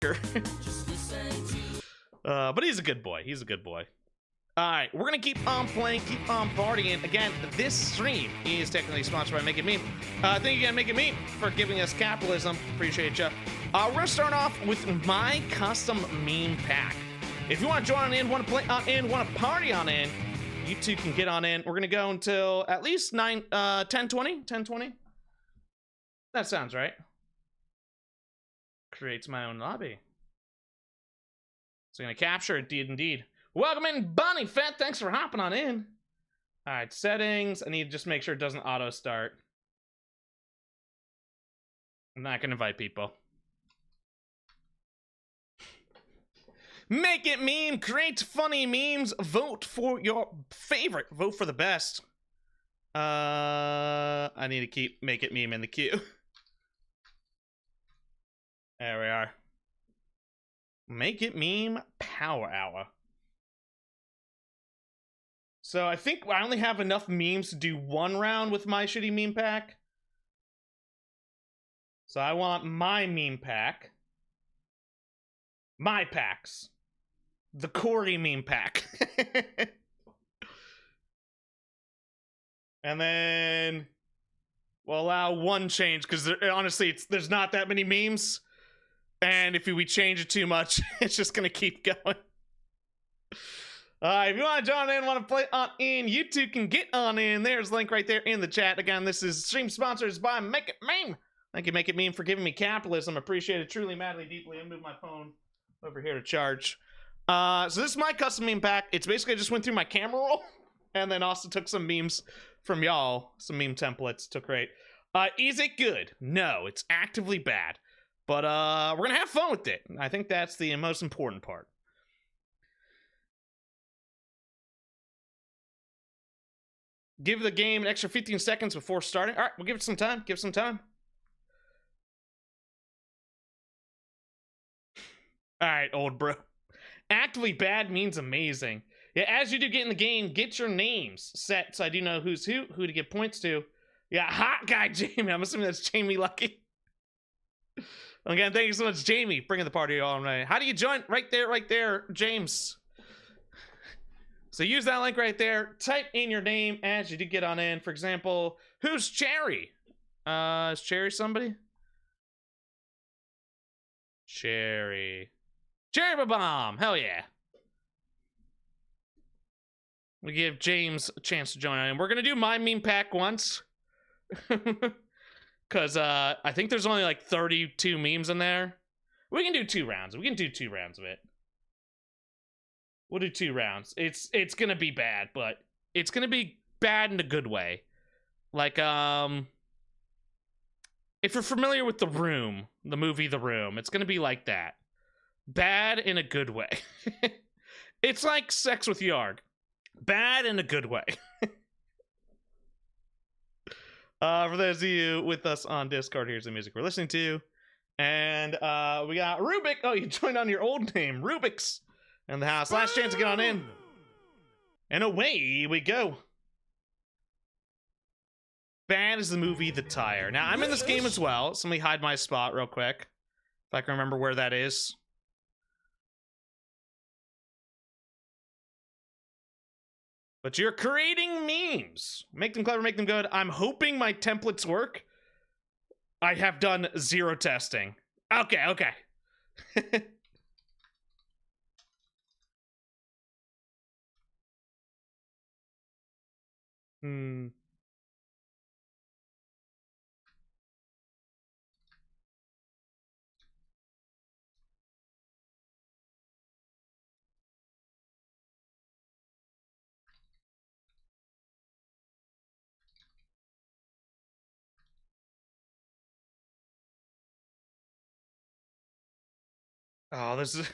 But he's a good boy. He's a good boy. Alright, we're gonna keep on playing, keep on partying. Again, this stream is technically sponsored by Make It Meme. Thank you again, Make It Meme, for giving us capitalism. Appreciate ya. We're gonna start off with my custom meme pack. If you want to join in, want to play on in, want to party on in, you two can get on in. We're gonna go until at least 10:20. That sounds right. Creates my own lobby. So I'm gonna capture it, indeed. Welcome in, Bonnie Fett. Thanks for hopping on in. All right, settings. I need to just make sure it doesn't auto start. I'm not gonna invite people. Make it meme. Create funny memes. Vote for your favorite. Vote for the best. I need to keep Make It Meme in the queue. There we are. Make It Meme Power Hour. So I think I only have enough memes to do one round with my shitty meme pack. So I want my meme pack. My packs. The Corey meme pack. And then we'll allow one change because honestly, there's not that many memes. And if we change it too much, it's just going to keep going. If you want to join in, want to play on in, you two can get on in. There's a link right there in the chat. Again, this is stream sponsors by Make It Meme. Thank you, Make It Meme, for giving me capitalism. Appreciate it truly, madly, deeply. I'll move my phone over here to charge. So this is my custom meme pack. It's basically I just went through my camera roll and then also took some memes from y'all. Some meme templates. Took great. Is it good? No, it's actively bad. But we're going to have fun with it. I think that's the most important part. Give the game an extra 15 seconds before starting. All right, we'll give it some time. Give it some time. All right, old bro. Actively bad means amazing. Yeah, as you do get in the game, get your names set so I do know who's who to give points to. Yeah, hot guy Jamie. I'm assuming that's Jamie Lucky. Again, thank you so much, Jamie, bringing the party all night. How do you join? Right there, James. So use that link right there. Type in your name as you do get on in. For example, who's Cherry? Is Cherry somebody? Cherry Bomb. Hell yeah. We give James a chance to join in. We're gonna do my meme pack once. Because I think there's only like 32 memes in there. We can do 2 rounds. We can do 2 rounds of it. We'll do 2 rounds. It's gonna be bad, but it's gonna be bad in a good way. Like, if you're familiar with The Room, the movie The Room, it's gonna be like that. Bad in a good way. It's like Sex with Yarg. Bad in a good way. For those of you with us on Discord, here's the music we're listening to. And we got Rubik. Oh, you joined on your old name. Rubik's in the house. Last chance to get on in. And away we go. Bad is the movie The Tire. Now, I'm in this game as well. Somebody hide my spot real quick. If I can remember where that is. But you're creating memes. Make them clever, make them good. I'm hoping my templates work. I have done 0 testing. Okay. Oh, this is...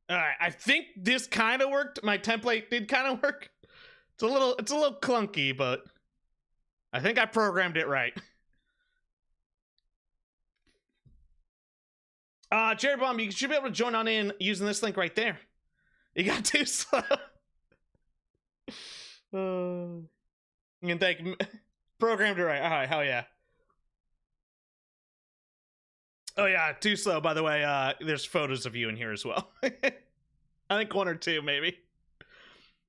Alright, I think this kind of worked. My template did kind of work. It's a little clunky, but I think I programmed it right. Cherry Bomb, you should be able to join on in using this link right there. You got too slow. You can thank programmed it right. All right, hell yeah. Oh yeah, too slow. By the way, there's photos of you in here as well. I think 1 or 2, maybe.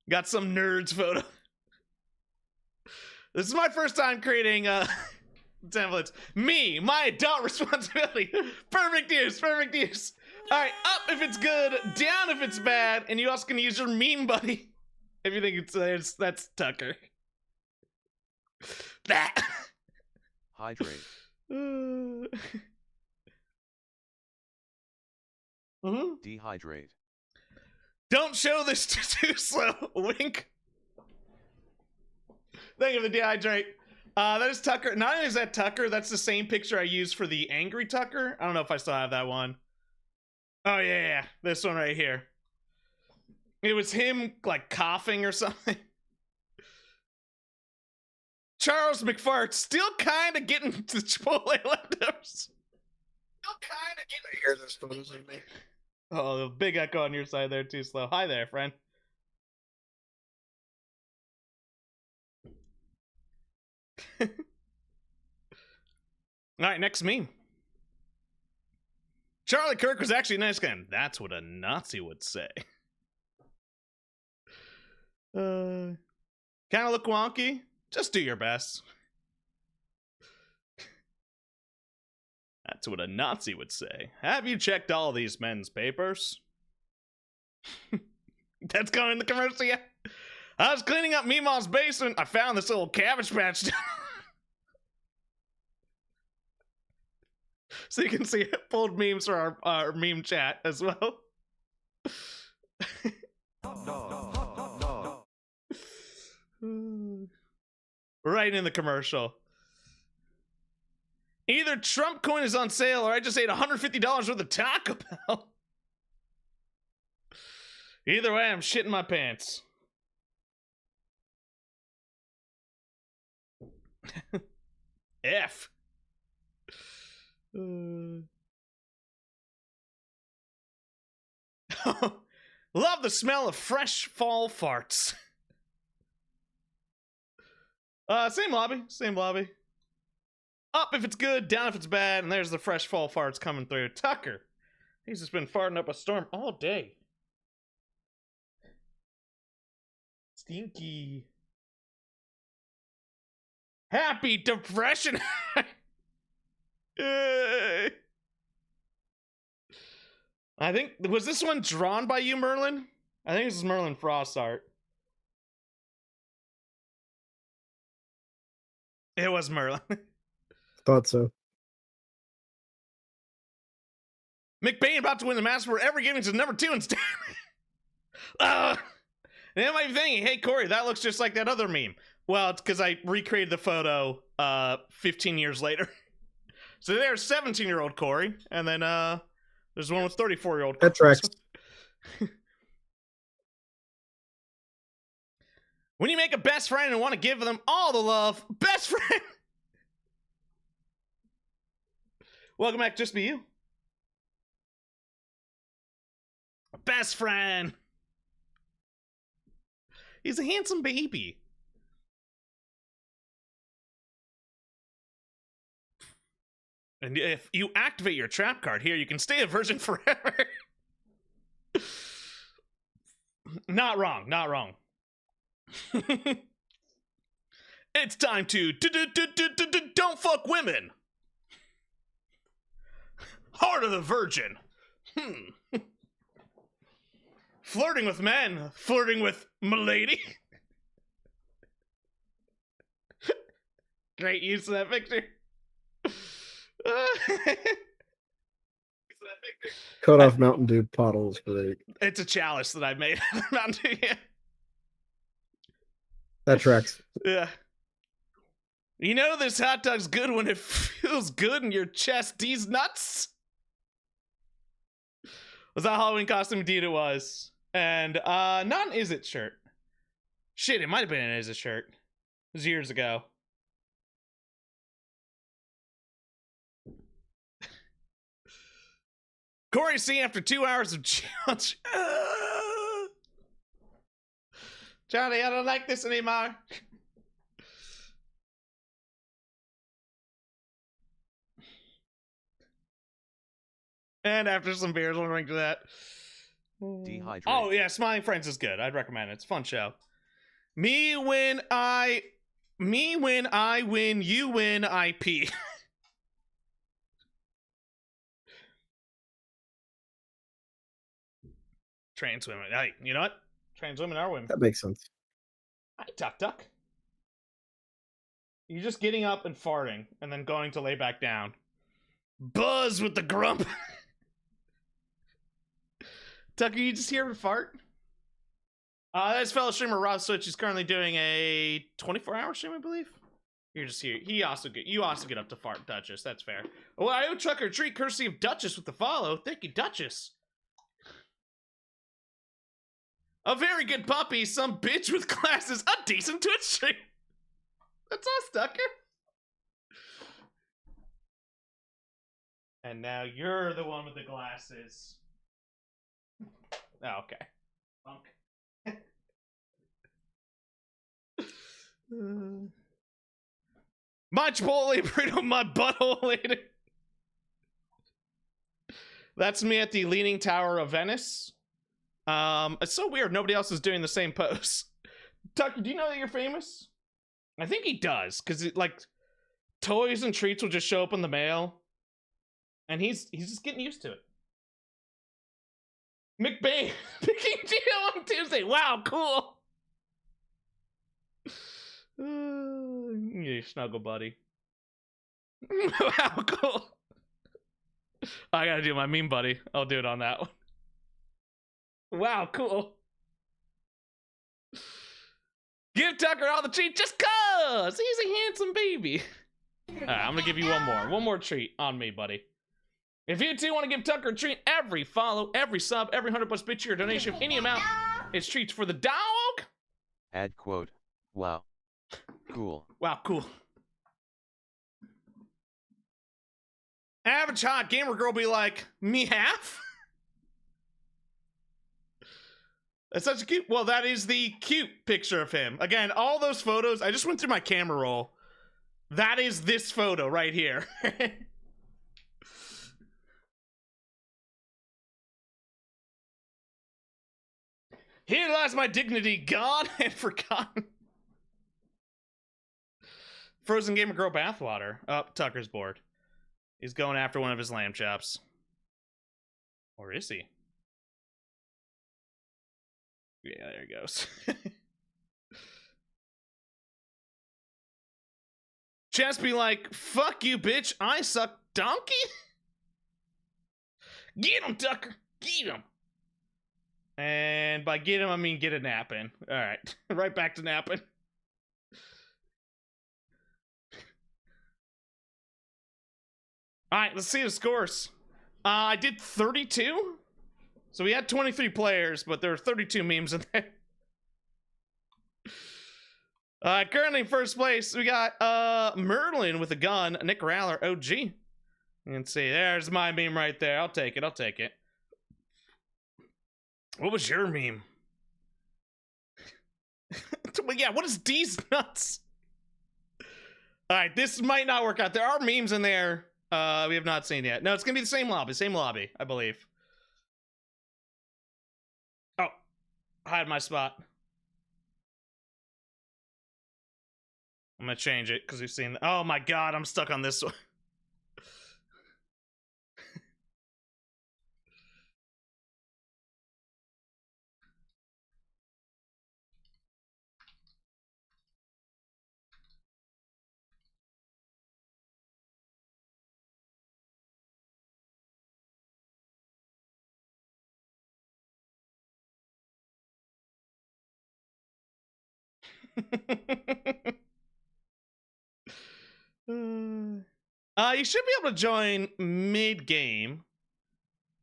Got some nerds photo. This is my first time creating templates. My adult responsibility. Perfect use, perfect use. All right, up if it's good, down if it's bad, and you also can use your meme buddy if you think that's Tucker. That. Hydrate. Dehydrate. Don't show this too slow. Wink. Thank you for the dehydrate. That is Tucker. Not only is that Tucker, that's the same picture I used for the angry Tucker. I don't know if I still have that one. Oh yeah. This one right here. It was him like coughing or something. Charles McFart still kind of getting to the Chipotle leftovers. Still kind of getting. I hear those photos of me. Oh, the big echo on your side there, too slow. Hi there, friend. All right, next meme. Charlie Kirk was actually a nice guy. That's what a Nazi would say. Kind of look wonky. Just do your best. That's what a Nazi would say. Have you checked all these men's papers? That's going in the commercial, yeah. I was cleaning up Meemaw's basement. I found this little Cabbage Patch. So you can see pulled memes for our meme chat as well. Right in the commercial. Either Trump coin is on sale or I just ate $150 worth of Taco Bell. Either way, I'm shitting my pants. F. Love the smell of fresh fall farts. Same lobby, same lobby. Up if it's good, down if it's bad, and there's the fresh fall farts coming through. Tucker, he's just been farting up a storm all day. Stinky. Happy depression. I think, was this one drawn by you, Merlin? I think this is Merlin Frost art. It was Merlin. Thought so. McBain about to win the Masters for ever giving to number 2 instead. And I might be thinking, hey, Corey, that looks just like that other meme. Well, it's because I recreated the photo 15 years later. So there's 17-year-old Corey, and then there's one with 34-year-old Corey. That tracks. When you make a best friend and want to give them all the love, best friend. Welcome back, Just Be You. Best friend. He's a handsome baby. And if you activate your trap card here, you can stay a virgin forever. Not wrong, not wrong. It's time to don't fuck women. Heart of the Virgin. Flirting with men, flirting with m'lady. Great use of that picture. Cut off Mountain Dew bottle is great. It's a chalice that I made. Mountain Dew, yeah. That tracks. Yeah. You know this hot dog's good when it feels good in your chest. These nuts. Was that Halloween costume? Indeed it was. And not an Is It shirt. Shit, it might have been an Is It shirt. It was years ago. Corey C, after 2 hours of Johnny, I don't like this anymore. And after some beers, we'll drink to that. Dehydrate. Oh yeah, Smiling Friends is good. I'd recommend it. It's a fun show. Me when I win, you win, I pee. Trans women. Hey, you know what? Trans women are women. That makes sense. Hi, Duck Duck. You're just getting up and farting and then going to lay back down. Buzz with the grump. Tucker, you just hear him fart? That's fellow streamer Rob Switch is currently doing a 24-hour stream, I believe. You're just here. You also get up to fart, Duchess. That's fair. Oh, I owe Chucker a treat courtesy of Duchess with the follow. Thank you, Duchess. A very good puppy, some bitch with glasses, a decent Twitch stream. That's us, Tucker. And now you're the one with the glasses. Oh, okay. Funk. My Chipotle burrito, my butthole later. That's me at the Leaning Tower of Venice. It's so weird. Nobody else is doing the same pose. Tucker, do you know that you're famous? I think he does, because like toys and treats will just show up in the mail, and he's just getting used to it. McBain picking Gio on Tuesday. Wow, cool. You snuggle buddy. Wow, cool. I gotta do my meme buddy. I'll do it on that one. Wow, cool. Give Tucker all the treats just cuz he's a handsome baby. Alright, I'm gonna give you one more treat on me, buddy. If you two want to give Tucker a treat, every follow, every sub, every 100+ bit or donation of any amount, it's treats for the dog. Add quote. Wow. Cool. Wow, cool. Average hot gamer girl be like, me half? That's such a cute. Well, that is the cute picture of him. Again, all those photos, I just went through my camera roll. That is this photo right here. Here lies my dignity, gone and forgotten. Frozen Gamer Girl bathwater. Oh, Tucker's bored. He's going after one of his lamb chops. Or is he? Yeah, there he goes. Chess be like, fuck you, bitch. I suck donkey. Get him, Tucker. Get him. And by get him, I mean get a nap in. All right. Right back to napping. All right, let's see the scores. I did 32. So we had 23 players, but there were 32 memes in there. Currently in first place, we got Merlin with a gun, Nick Raller, OG. You can see, there's my meme right there. I'll take it, I'll take it. What was your meme? Yeah, what is D's nuts? Alright, this might not work out. There are memes in there we have not seen yet. No, it's gonna be the same lobby, I believe. Oh, hide my spot. I'm gonna change it because we've seen. Oh my god, I'm stuck on this one. You should be able to join mid-game,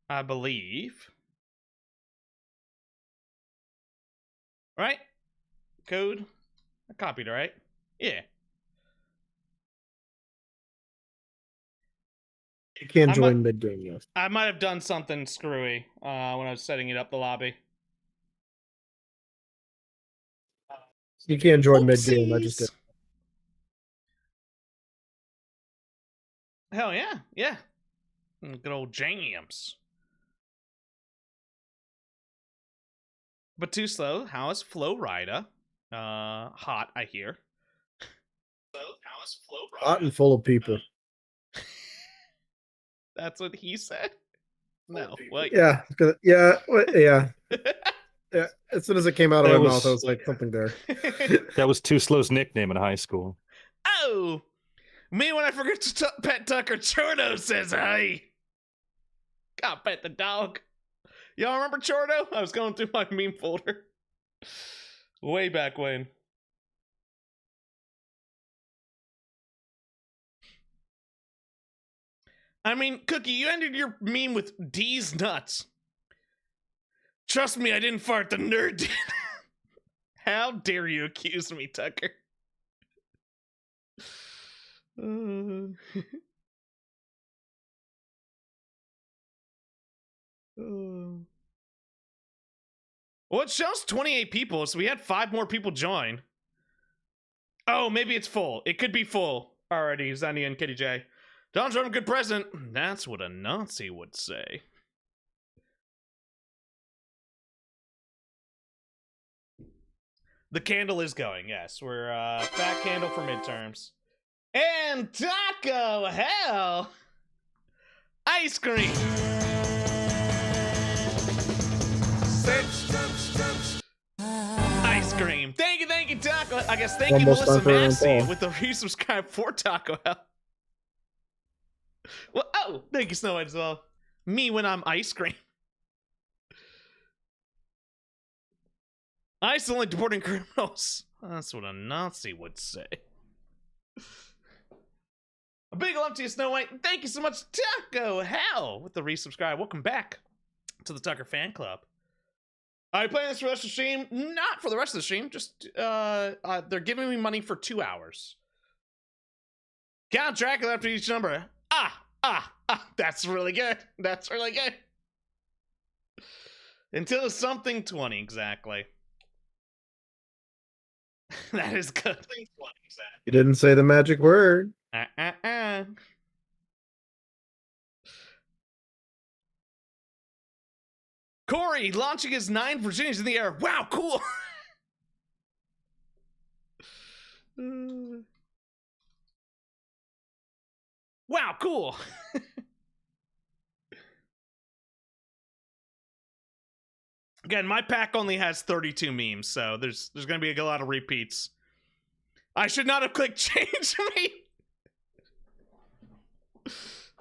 I believe. Right? Code? I copied it, right? Yeah. You can I'm join mid game, yes. I might have done something screwy when I was setting it up, the lobby. You can join mid game. I just did. Oopsies. Hell yeah, yeah. Good old jams. But too slow. How is Flow Rida? Hot, I hear. How is Flow Rida? Hot and full of people. That's what he said. No, wait. Yeah, yeah, yeah. Yeah, as soon as it came out of my mouth, I was like, something there. That was Too Slow's nickname in high school. Oh, me when I forget to pet Tucker, Chordo says hi. God, pet the dog. Y'all remember Chordo? I was going through my meme folder. Way back when. I mean, Cookie, you ended your meme with D's nuts. Trust me, I didn't fart, the nerd did. How dare you accuse me, Tucker? Well, it shows 28 people, so we had 5 more people join. Oh, maybe it's full. It could be full already, Zanny and Kitty J. Donald Trump, good president. That's what a Nazi would say. The candle is going, yes. We're fat candle for midterms. And Taco Hell! Ice cream! Ice cream. Thank you, Taco. I guess thank Almost you, time Melissa for an Massey, install. with the resubscribe for Taco Hell. Well, oh, thank you, Snow White, as well. Me when I'm ice cream. ICE only deporting criminals. That's what a Nazi would say. A big love to you, Snow White. Thank you so much, Taco Hell, with the resubscribe. Welcome back to the Tucker fan club. Are you playing this for the rest of the stream? Not for the rest of the stream. Just, they're giving me money for 2 hours. Count Dracula after each number. That's really good. That's really good. Until something 20, exactly. That is good. You didn't say the magic word. Corey launching his 9 Virginias in the air. Wow, cool. Wow, cool. Again, my pack only has 32 memes, so there's gonna be a lot of repeats. I should not have clicked change me.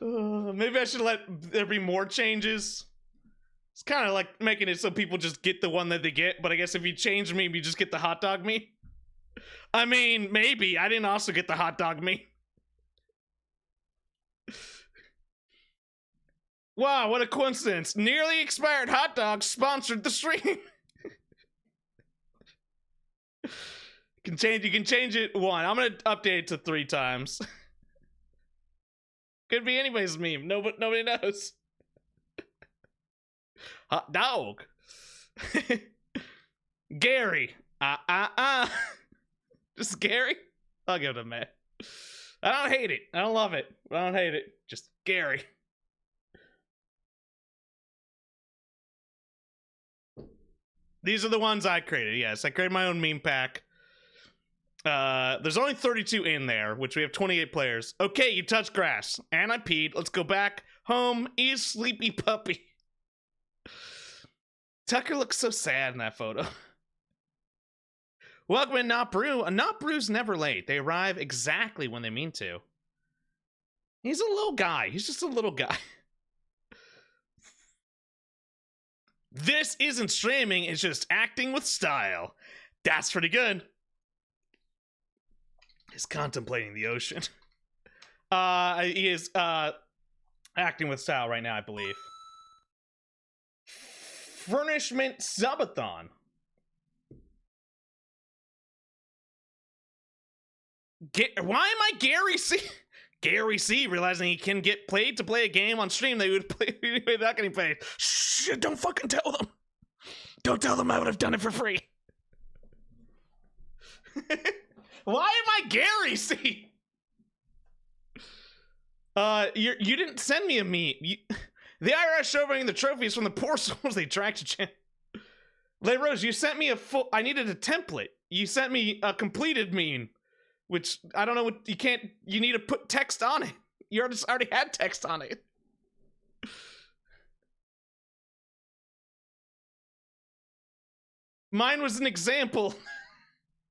Maybe I should let there be more changes. It's kind of like making it so people just get the one that they get, but I guess if you change me, you just get the hot dog me. I mean, maybe. I didn't also get the hot dog me. Wow, what a coincidence. Nearly expired hot dogs sponsored the stream. You can change it 1. I'm gonna update it to 3 times. Could be anybody's meme. Nobody knows. Hot dog. Gary. Just Gary? I'll give it a meh. I don't hate it. I don't love it. I don't hate it. Just Gary. These are the ones I created. Yes, I created my own meme pack. There's only 32 in there, which we have 28 players. Okay, you touched grass. And I peed. Let's go back home. Eat a sleepy puppy. Tucker looks so sad in that photo. Welcome in Not Brew. Not Brew's never late. They arrive exactly when they mean to. He's a little guy. He's just a little guy. This isn't streaming, it's just acting with style. That's pretty good. He's contemplating the ocean. He is acting with style right now, I believe. Furnishment Subathon. Why am I Gary C? Gary C realizing he can get paid to play a game on stream they would play without getting paid. Shh, don't fucking tell them. Don't tell them I would have done it for free. Why am I Gary C? You didn't send me a meme. The IRS showing the trophies from the poor souls they tracked to channel. Lay Rose, you sent me I needed a template. You sent me a completed meme, which I don't know what you need to put text on it. You already had text on it. Mine was an example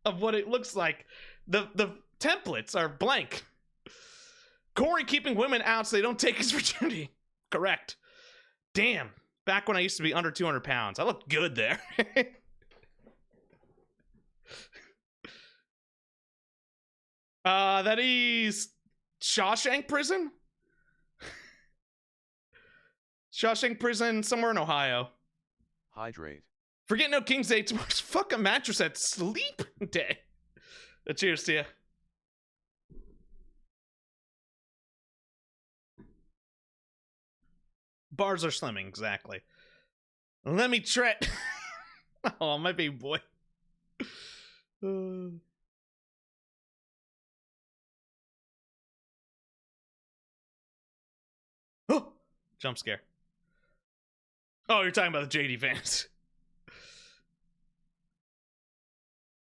of what it looks like. The templates are blank. Corey keeping women out so they don't take his virginity. Correct. Damn. Back when I used to be under 200 pounds. I looked good there. That is Shawshank Prison? Shawshank Prison, somewhere in Ohio. Hydrate. Forget no King's Day. Tomorrow's fucking mattress at sleep day. Cheers to you. Bars are slimming, exactly. Let me try. Oh, my baby boy. Oh, jump scare. Oh, you're talking about the JD fans.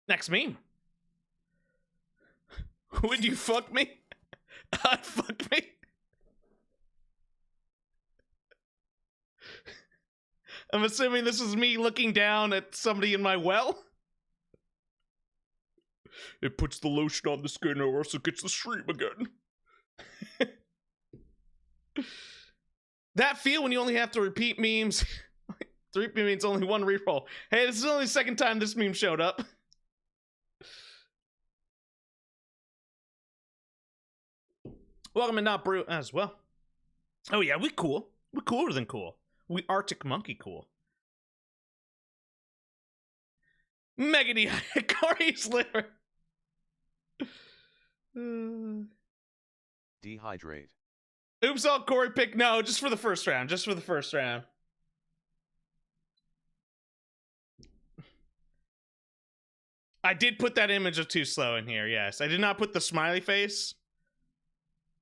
Next meme. Would you fuck me? Fuck me. I'm assuming this is me looking down at somebody in my well. It puts the lotion on the skin or else it gets the stream again. That feel when you only have to repeat memes. 3 memes, only 1 reroll. Hey, this is only the second time this meme showed up. Welcome to Not Brew as well. Oh yeah, we cool. We're cooler than cool. We Arctic Monkey cool. Megany Corey's liver. Dehydrate. Oops, all Corey pick. No, just for the first round. Just for the first round. I did put that image of Too Slow in here, yes. I did not put the smiley face.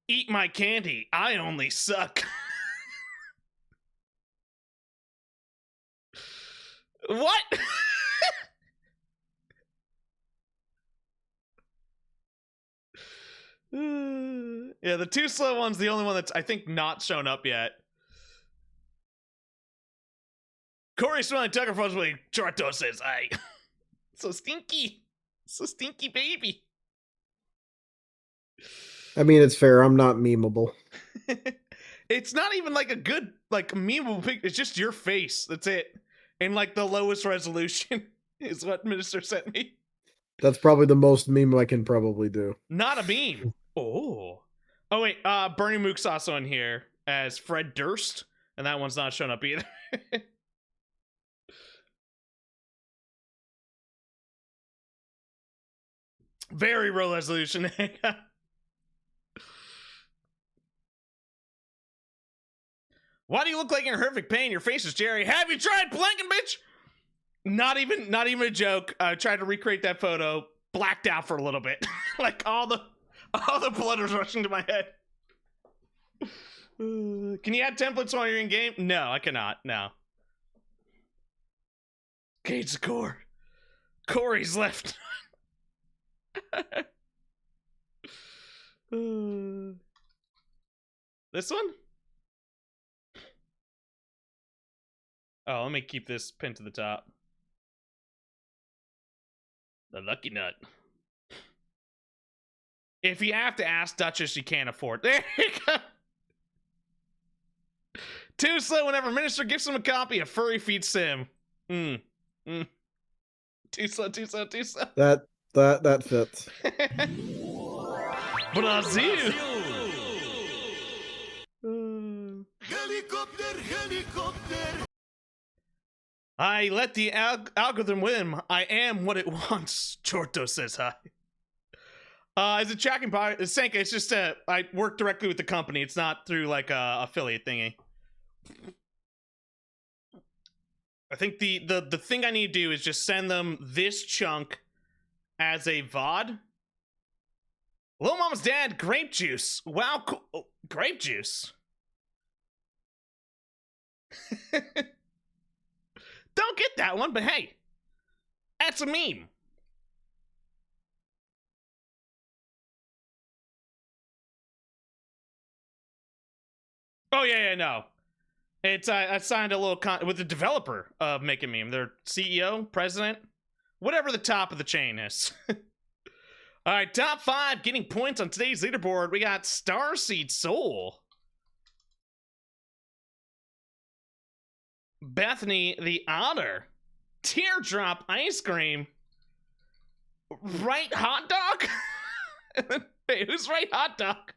Eat my candy. I only suck. What? Yeah, the Too Slow one's the only one that's, I think, not shown up yet. Corey smelling Tucker Fuzzy Charto says, "I so stinky. So stinky baby." I mean, it's fair. I'm not memeable. It's not even like a good, like, memeable picture. It's just your face. That's it. And like the lowest resolution is what Minister sent me. That's probably the most meme I can probably do. Not a meme. Oh. Oh wait, Bernie Mook's also in here as Fred Durst, and that one's not shown up either. Very low resolution. Why do you look like you're in horrific pain? Your face is Jerry. Have you tried blanking, bitch? Not even a joke. I tried to recreate that photo. Blacked out for a little bit. Like all the blood was rushing to my head. Can you add templates while you're in game? No, I cannot. No. Cage the core. Corey's left. This one? Oh, let me keep this pinned to the top. The lucky nut. If you have to ask Duchess, you can't afford. There you go. Too Slow whenever Minister gives him a copy of Furry Feet Sim. Too slow. That fits. Brazil. Helicopter. I let the algorithm win. I am what it wants. Chorto says hi. Is it tracking by Senka? It's just I work directly with the company. It's not through like a affiliate thingy. I think the thing I need to do is just send them this chunk as a VOD. Lil Mama's dad, grape juice. Wow, cool. Oh, grape juice. Don't get that one, but hey, that's a meme. Oh yeah, no. It's I signed a little with the developer of Make a Meme, their CEO, president, whatever the top of the chain is. All right, top 5 getting points on today's leaderboard. We got Starseed Soul, Bethany the Otter, Teardrop Ice Cream, Right Hot Dog. Wait, who's Right Hot Dog?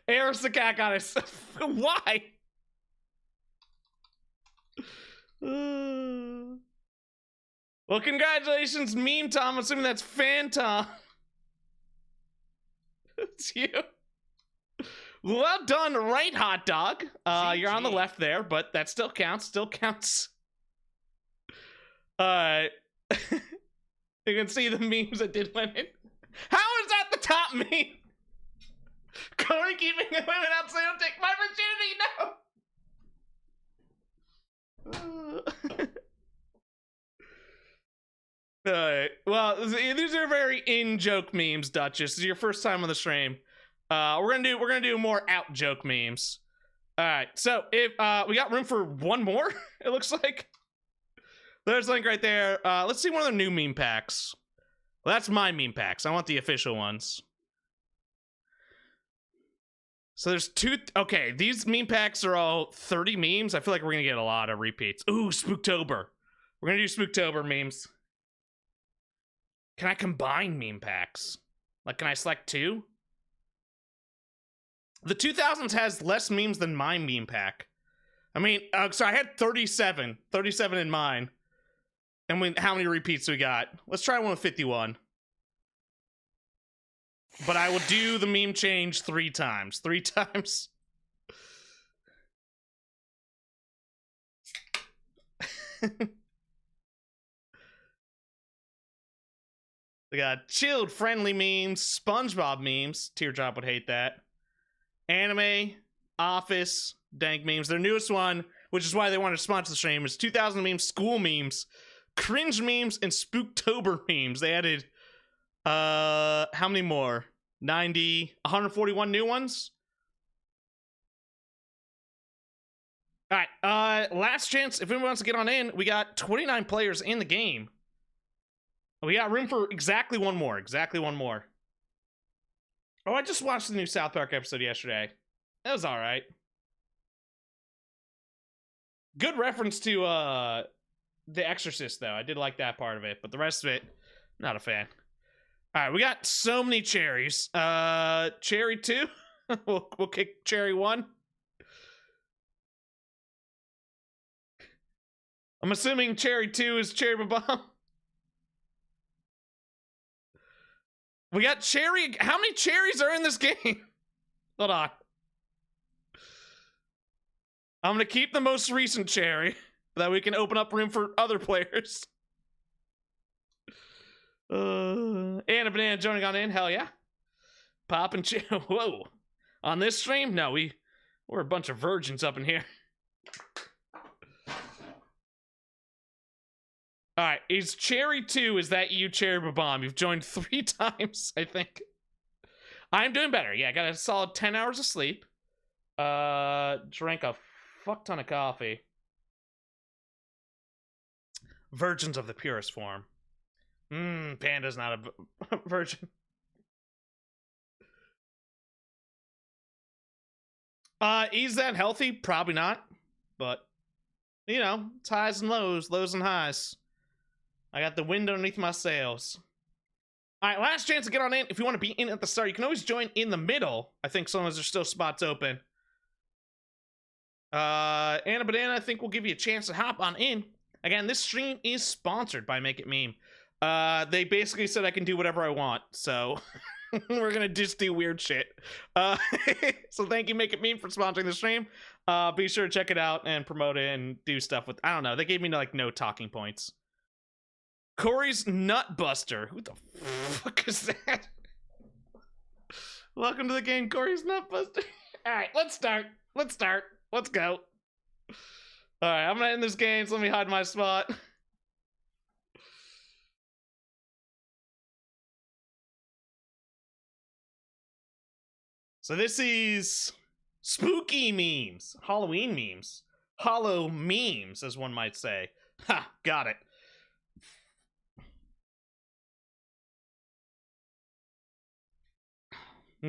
Eris the Cat Goddess. Why? Well, congratulations, Meme Tom. I'm assuming that's Phantom. It's you. Well done, Right Hot Dog. You're on the left there, but that still counts. Still counts. You can see the memes that did win it. How is that the top meme? Corey keeping women out so they don't take my virginity. No. Alright. Well, these are very in-joke memes, Duchess. This is your first time on the stream. We're gonna do more out-joke memes. Alright, so if we got room for one more, it looks like. There's a link right there. Let's see one of the new meme packs. Well, that's my meme packs. I want the official ones. So there's two. Okay, these meme packs are all 30 memes. I feel like we're gonna get a lot of repeats. Ooh, Spooktober. We're gonna do Spooktober memes. Can I combine meme packs? Like, can I select 2? The 2000s has less memes than my meme pack. I mean, so I had 37 in mine. And how many repeats we got? Let's try one with 51. But I will do the meme change 3 times. 3 times. We got chilled, friendly memes, SpongeBob memes. Teardrop would hate that. Anime, Office, dank memes. Their newest one, which is why they wanted to sponsor the stream, is 2000 memes, school memes, cringe memes, and Spooktober memes. They added, how many more? 90, 141 new ones? All right, last chance. If anyone wants to get on in, we got 29 players in the game. We got room for exactly one more. Exactly one more. Oh, I just watched the new South Park episode yesterday. That was all right. Good reference to The Exorcist, though. I did like that part of it, but the rest of it, not a fan. All right, we got so many cherries. Cherry 2. we'll kick Cherry 1. I'm assuming Cherry 2 is Cherry Bomb. We got cherry. How many cherries are in this game? Hold on. I'm gonna keep the most recent cherry so that we can open up room for other players. Anna Banana joining on in. Hell yeah. Pop and chill. Whoa. On this stream? No, we're a bunch of virgins up in here. All right, is Cherry 2, is that you, Cherry Bomb? You've joined 3 times, I think. I'm doing better. Yeah, I got a solid 10 hours of sleep. Drank a fuck ton of coffee. Virgins of the purest form. Panda's not a virgin. Is that healthy? Probably not. But, you know, it's highs and lows and highs. I got the wind underneath my sails. All right, last chance to get on in. If you want to be in at the start, you can always join in the middle. I think sometimes there's still spots open. Anna Banana, I think we'll give you a chance to hop on in. Again, this stream is sponsored by Make It Meme. They basically said I can do whatever I want, so We're gonna just do weird shit. So thank you, Make It Meme, for sponsoring the stream. Be sure to check it out and promote it and do stuff with. I don't know. They gave me like no talking points. Corey's Nutbuster. Who the fuck is that? Welcome to the game, Corey's Nutbuster. All right, let's start. Let's go. All right, I'm gonna end this game. So let me hide my spot. So this is spooky memes, Halloween memes, hollow memes, as one might say. Ha, got it. Oh.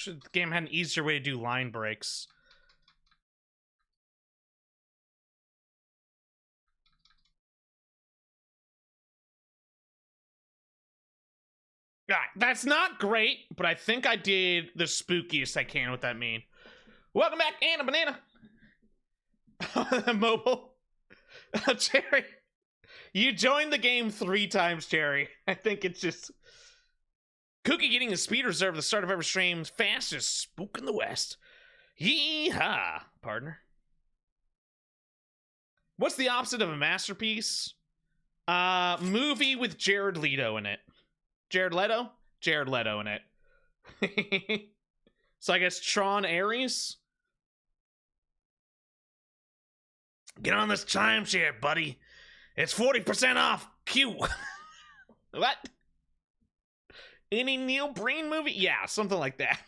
The game had an easier way to do line breaks. That's not great, but I think I did the spookiest I can with that meme. Welcome back, Anna Banana. Mobile. Cherry. You joined the game 3 times, Cherry. I think it's just... Cookie getting the speed reserve at the start of every stream. Fastest spook in the West. Yee-haw, partner. What's the opposite of a masterpiece? Movie with Jared Leto in it. Jared Leto? Jared Leto in it. So I guess Tron Ares? Get on this timeshare, buddy. It's 40% off. Q. What? Any Neil Breen movie? Yeah, something like that.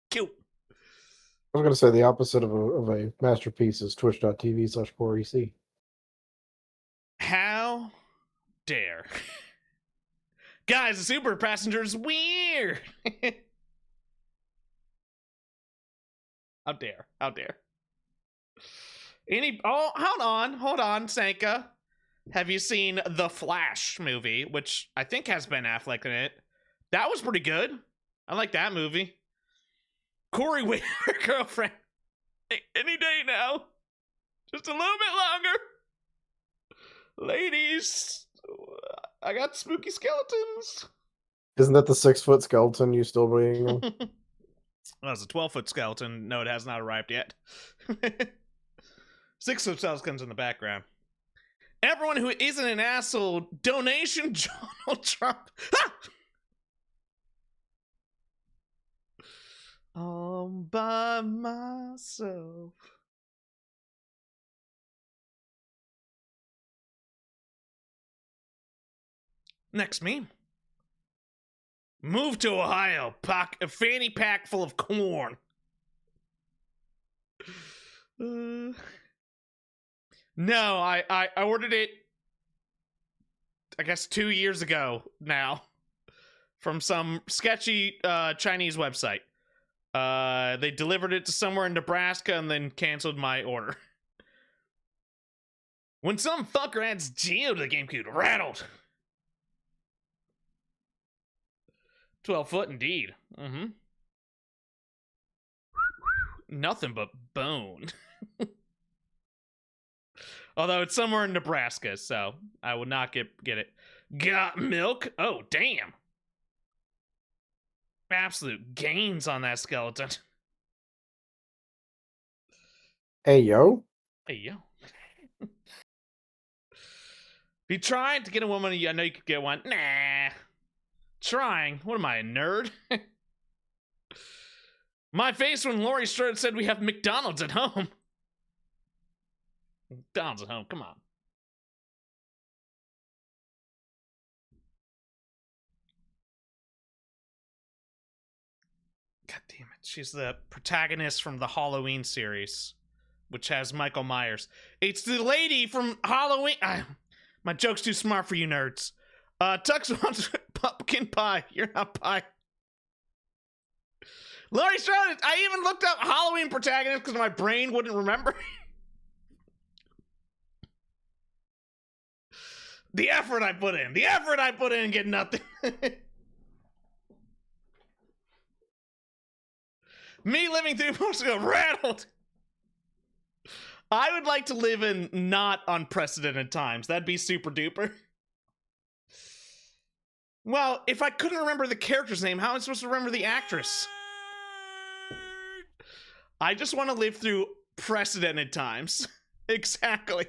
Cute. I was going to say the opposite of a masterpiece is twitch.tv/CoreEC. How dare. Guys, the super passenger is weird. How dare. How dare. Hold on, Sanka. Have you seen The Flash movie, which I think has Ben Affleck in it? That was pretty good. I like that movie. Corey with her girlfriend. Any day now. Just a little bit longer. Ladies, I got spooky skeletons. Isn't that the 6-foot skeleton you still bring? Well, it's a 12-foot skeleton. No, it has not arrived yet. 6-foot skeleton's in the background. Everyone who isn't an asshole, donation Donald Trump. Ah! All by myself. Next meme. Move to Ohio. A fanny pack full of corn. No, I ordered it, I guess 2 years ago now, from some sketchy Chinese website. They delivered it to somewhere in Nebraska and then canceled my order. When some fucker adds Geo to the GameCube, rattled. 12 foot indeed. Mm-hmm. Nothing but bone. Although it's somewhere in Nebraska, so I would not get it. Got milk? Oh, damn. Absolute gains on that skeleton. Hey, yo. Hey, yo. If you tried to get a woman, I know you could get one. Nah. Trying. What am I, a nerd? My face when Laurie Strode said we have McDonald's at home. McDonald's at home, come on. God damn it. She's the protagonist from the Halloween series, which has Michael Myers. It's the lady from Halloween. My joke's too smart for you nerds. Tux wants pumpkin pie. You're not pie. Laurie Strode, I even looked up Halloween protagonist because my brain wouldn't remember. The effort I put in. The effort I put in, get nothing. Me living through most of it rattled. I would like to live in not unprecedented times. That'd be super duper. Well, if I couldn't remember the character's name, how am I supposed to remember the actress? I just want to live through precedented times. Exactly.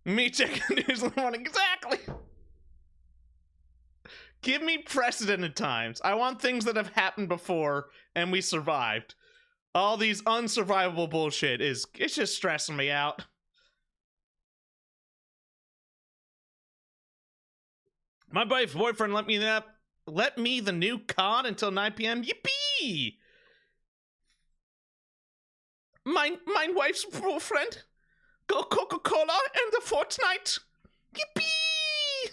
Me checking news in the morning. Exactly. Give me precedented times. I want things that have happened before and we survived. All these unsurvivable bullshit it's just stressing me out. My boyfriend let me the new COD until 9 p.m. Yippee! My wife's boyfriend. Go Coca-Cola and the Fortnite. Yippee!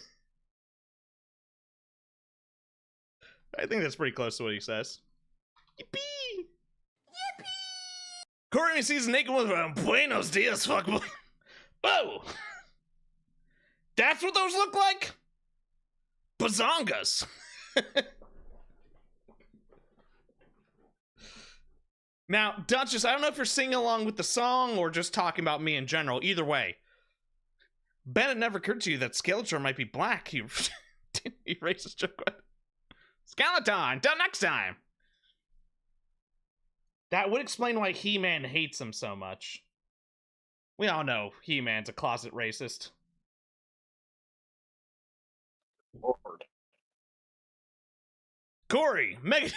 I think that's pretty close to what he says. Yippee! Yippee! Corey sees naked woman. Buenos dias, fuckboy. Whoa! That's what those look like? Bazongas. Now, Duchess, I don't know if you're singing along with the song or just talking about me in general. Either way. Ben, it never occurred to you that Skeletor might be black. He racist joke. Skeleton, until next time. That would explain why He-Man hates him so much. We all know He-Man's a closet racist. Lord. Corey, Megan.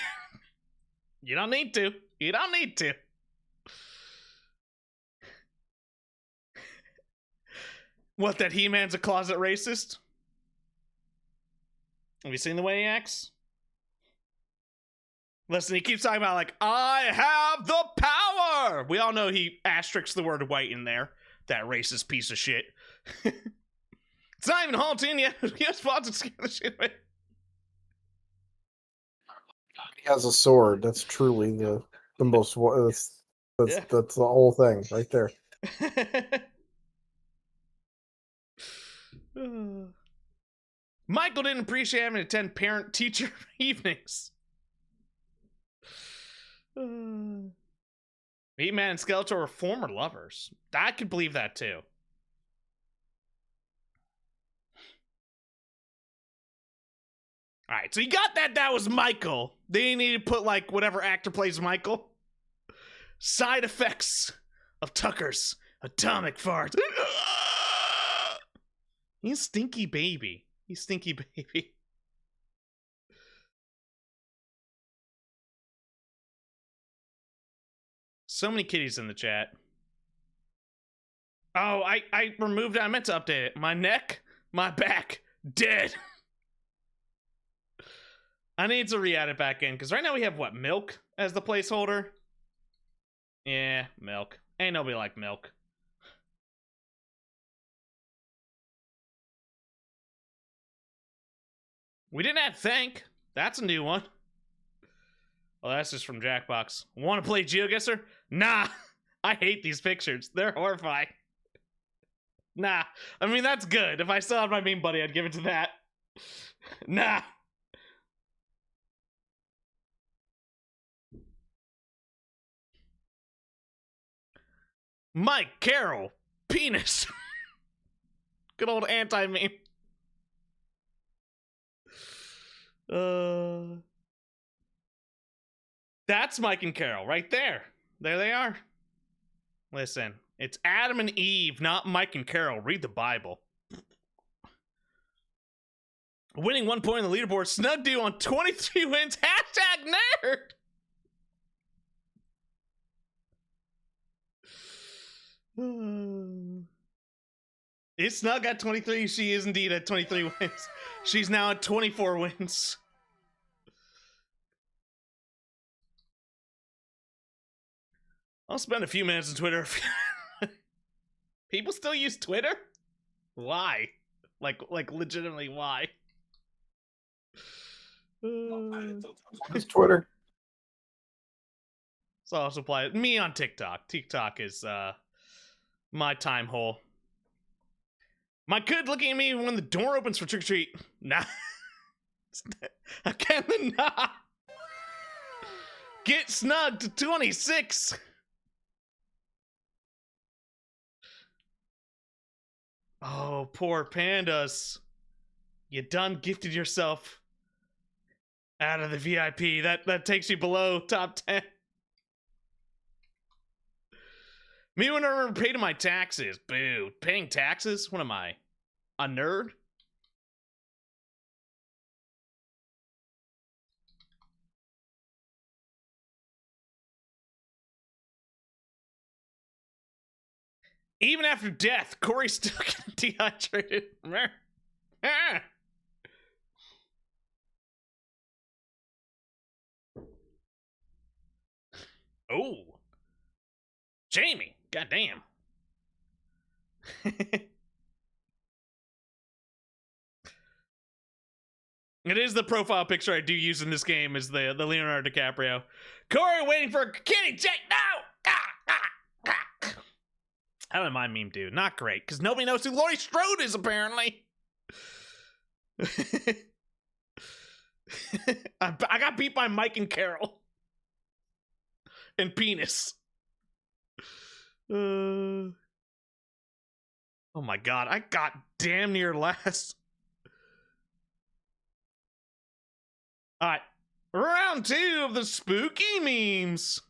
You don't need to. You don't need to. What, that He-Man's a closet racist? Have you seen the way he acts? Listen, he keeps talking about, like, I have the power! We all know he asterisks the word white in there. That racist piece of shit. It's not even halting yet. He has spots to scare the shit away. He has a sword. That's truly the most. That's the whole thing right there. Michael didn't appreciate having to attend parent-teacher evenings. He-Man and Skeletor were former lovers. I could believe that too. Alright, so you got that. That was Michael. Then you need to put, like, whatever actor plays Michael. Side effects of Tucker's atomic fart. He's stinky baby. He's stinky baby. So many kitties in the chat. Oh, I removed it. I meant to update it. My neck, my back, dead. I need to re-add it back in, because right now we have, what, milk as the placeholder? Yeah, milk. Ain't nobody like milk. We didn't add thank. That's a new one. Oh, that's just from Jackbox. Want to play GeoGuessr? Nah. I hate these pictures. They're horrifying. Nah. I mean, that's good. If I still had my meme buddy, I'd give it to that. Nah. Mike Carroll. Penis. Good old anti-meme. That's Mike and Carol right there. There they are. Listen, it's Adam and Eve, not Mike and Carol. Read the Bible. Winning 1 point on the leaderboard. Snug do on 23 wins. Hashtag nerd. Is Snug at 23? She is indeed at 23 wins. She's now at 24 wins. I'll spend a few minutes on Twitter. People still use Twitter? Why? Like legitimately, why? It's Twitter. So I'll also apply me on TikTok. TikTok is my time hole. My kid looking at me when the door opens for trick or treat. Nah. Again, the nah. Get Snug to 26. Oh, poor pandas. You done gifted yourself out of the VIP. That takes you below top 10. Me when I remember paying my taxes. Boo. Paying taxes? What am I? A nerd? Even after death, Corey's still getting dehydrated. Oh. Jamie. Goddamn. It is the profile picture I do use in this game is the Leonardo DiCaprio. Corey waiting for a kitty check. No! How did my meme do? Not great, because nobody knows who Laurie Strode is, apparently. I got beat by Mike and Carol. And Penis. Oh my god, I got damn near last. Alright, round 2 of the spooky memes.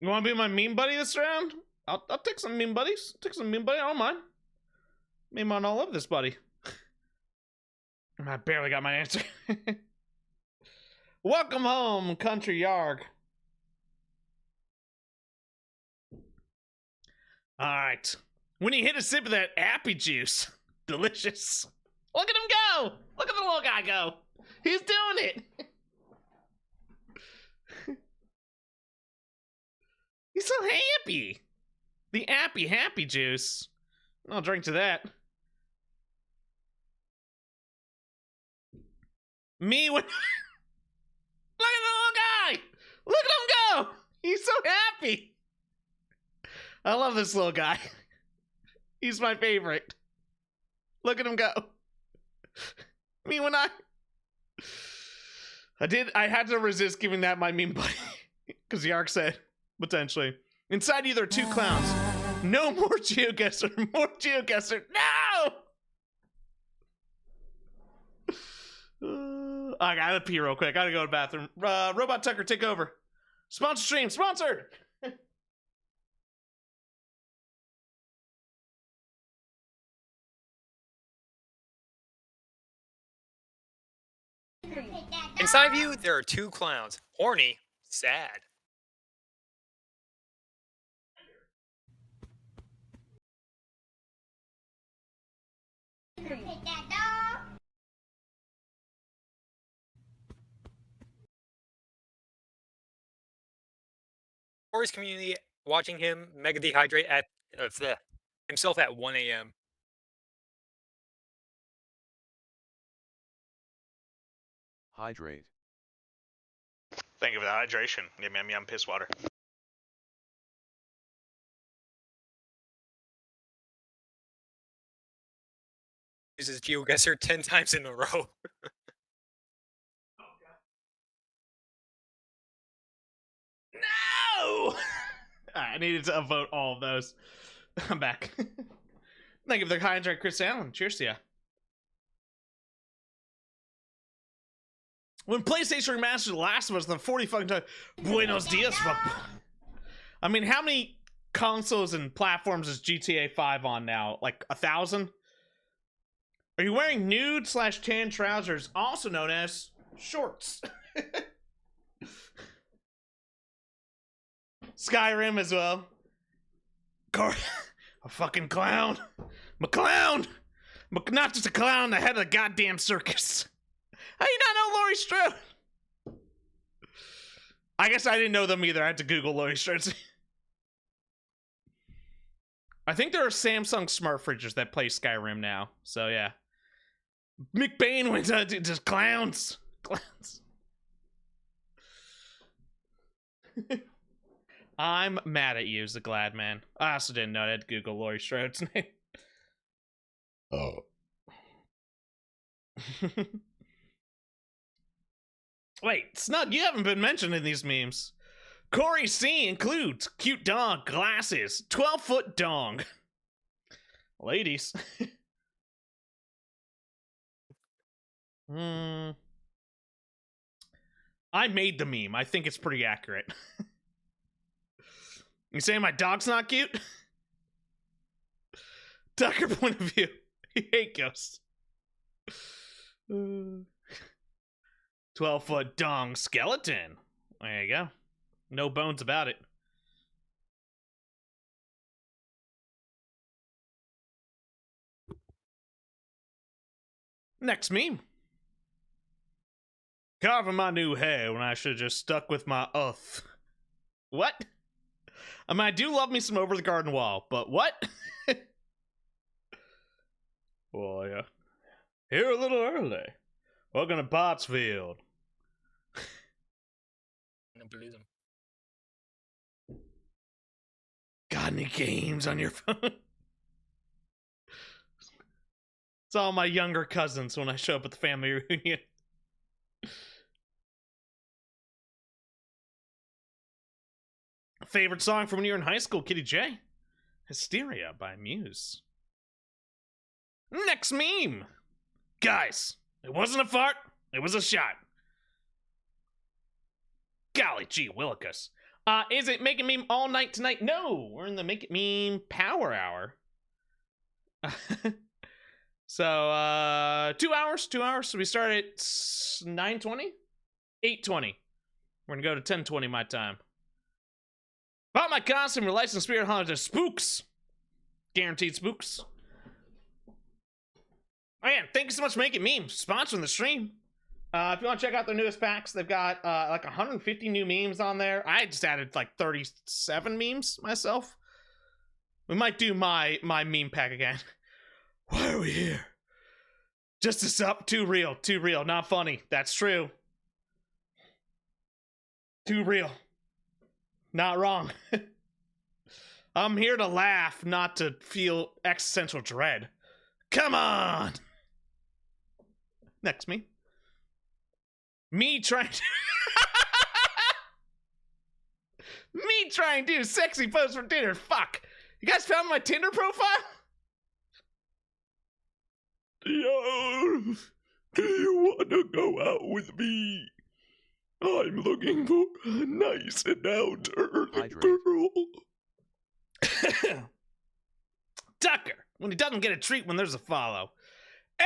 You want to be my meme buddy this round? I'll take some meme buddies. Take some meme buddy. I don't mind. Meme on all of this, buddy. I barely got my answer. Welcome home, country yarg. All right. When you hit a sip of that appy juice, delicious. Look at him go. Look at the little guy go. He's doing it. He's so happy. The appy happy juice. I'll drink to that. Me when... Look at the little guy. Look at him go. He's so happy. I love this little guy. He's my favorite. Look at him go. Me when I had to resist giving that my meme buddy. Because the arc said, potentially. Inside you there are two clowns. No more GeoGuessr. More GeoGuessr. No! I gotta pee real quick. I gotta go to the bathroom. Robot Tucker, take over. Sponsor stream. Sponsored! Inside of you, there are two clowns. Horny, sad. Or his community watching him mega dehydrate at himself at 1 a.m. Hydrate. Thank you for the hydration. Yum, yum, yum, piss water. Uses GeoGuessr 10 times in a row. No! I needed to vote all of those. I'm back. Thank you for the hydrate, Chris Allen. Cheers to ya. When PlayStation remastered The Last of Us, the 40 fucking time. Buenos dias, fuck. I mean, how many consoles and platforms is GTA 5 on now? Like 1,000? Are you wearing nude/tan trousers, also known as shorts? Skyrim as well. A fucking clown. I'm a clown. I'm not just a clown, the head of the goddamn circus. How you not know Laurie Strode? I guess I didn't know them either. I had to Google Laurie Strode. I think there are Samsung smart fridges that play Skyrim now. So yeah. McBain went on to just clowns. Clowns. I'm mad at you, Zaglad man. I also didn't know I had to Google Laurie Strode's name. Oh. Wait, Snug, you haven't been mentioned in these memes. Corey C includes cute dog, glasses, 12-foot dong. Ladies. I made the meme. I think it's pretty accurate. You saying my dog's not cute? Tucker point of view. He hate ghosts. 12-foot dong skeleton. There you go. No bones about it. Next meme. Carving my new hair when I should have just stuck with my uff. What? I mean, I do love me some Over the Garden Wall, but what? Well, yeah. Here a little early. Welcome to Pottsfield. I believe them. Got any games on your phone? It's all my younger cousins when I show up at the family reunion. Favorite song from when you were in high school, Kitty J? Hysteria by Muse. Next meme. Guys, it wasn't a fart, it was a shot. Golly gee willikers. Is it Make It Meme all night tonight? No, we're in the Make It Meme Power Hour. So, 2 hours. So we start at 9:20? 8:20. We're gonna go to 10:20 my time. Bought my costume for Licensed Spirit Hunter Spooks. Guaranteed spooks. Man, thank you so much for Make It Meme, sponsoring the stream. If you want to check out their newest packs, they've got like 150 new memes on there. I just added like 37 memes myself. We might do my meme pack again. Why are we here? Just to sup, too real, not funny. That's true. Too real. Not wrong. I'm here to laugh, not to feel existential dread. Come on! Next me. Me trying to... Me trying to do sexy pose for dinner. Fuck. You guys found my Tinder profile? Yo, do you want to go out with me? I'm looking for a nice and down-to-earth girl. Tucker, when he doesn't get a treat when there's a follow.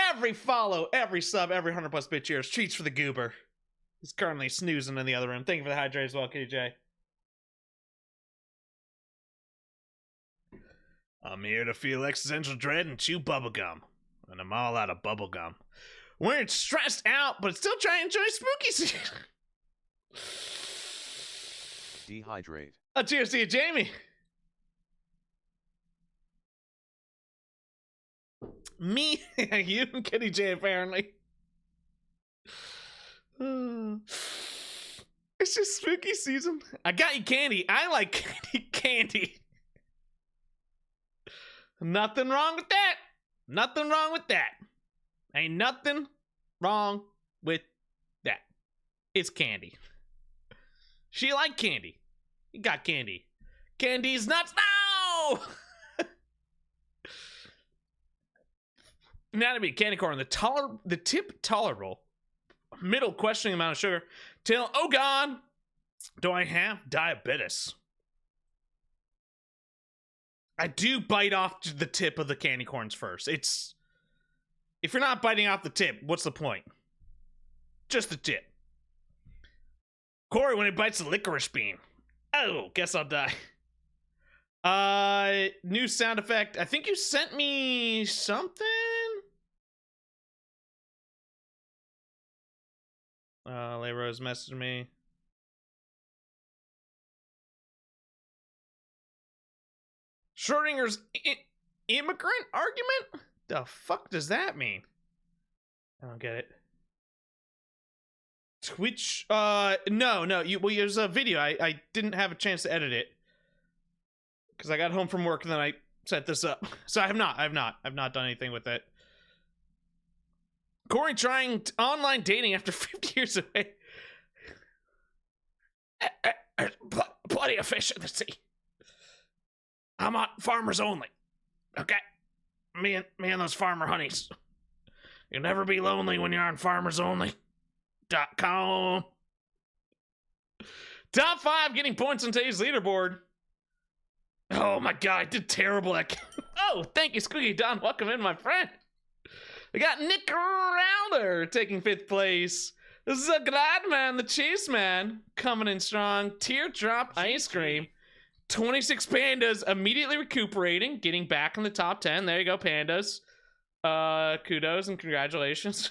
every follow, every sub, every 100+ bit cheers. Treats for the goober. He's currently snoozing in the other room. Thank you for the hydrate as well, KJ. I'm here to feel existential dread and chew bubblegum. And I'm all out of bubblegum. We're stressed out, but still trying to enjoy spooky season. Dehydrate. Oh, cheers to you, Jamie. Me, you and Kitty J, apparently. It's just spooky season. I got you candy. I like candy. Nothing wrong with that. Nothing wrong with that. Ain't nothing wrong with that. It's candy. She like candy. You got candy. Candy's nuts. No! Anatomy of candy corn. The tip tolerable. Middle questioning amount of sugar. Till, oh God, do I have diabetes? I do bite off the tip of the candy corns first. If you're not biting off the tip, what's the point? Just the tip. Corey, when he bites the licorice bean. Oh, guess I'll die. New sound effect. I think you sent me something? Leyrose messaged me. Schrodinger's immigrant argument? The fuck does that mean? I don't get it. Twitch, no, there's a video. I didn't have a chance to edit it. Because I got home from work and then I set this up. So I've not done anything with it. Corey trying online dating after 50 years away. Plenty of fish in the sea. I'm on farmers only. Okay? Me and those farmer honeys. You'll never be lonely when you're on farmersonly.com. Top 5 getting points on today's leaderboard. Oh my god, I did terrible at... Oh, thank you, Squeaky Don. Welcome in, my friend. We got Nick Rounder taking 5th place. This is a glad man, the Chase Man, coming in strong. Teardrop Ice Cream. 26 Pandas immediately recuperating, getting back in the top 10. There you go, Pandas. Kudos and congratulations.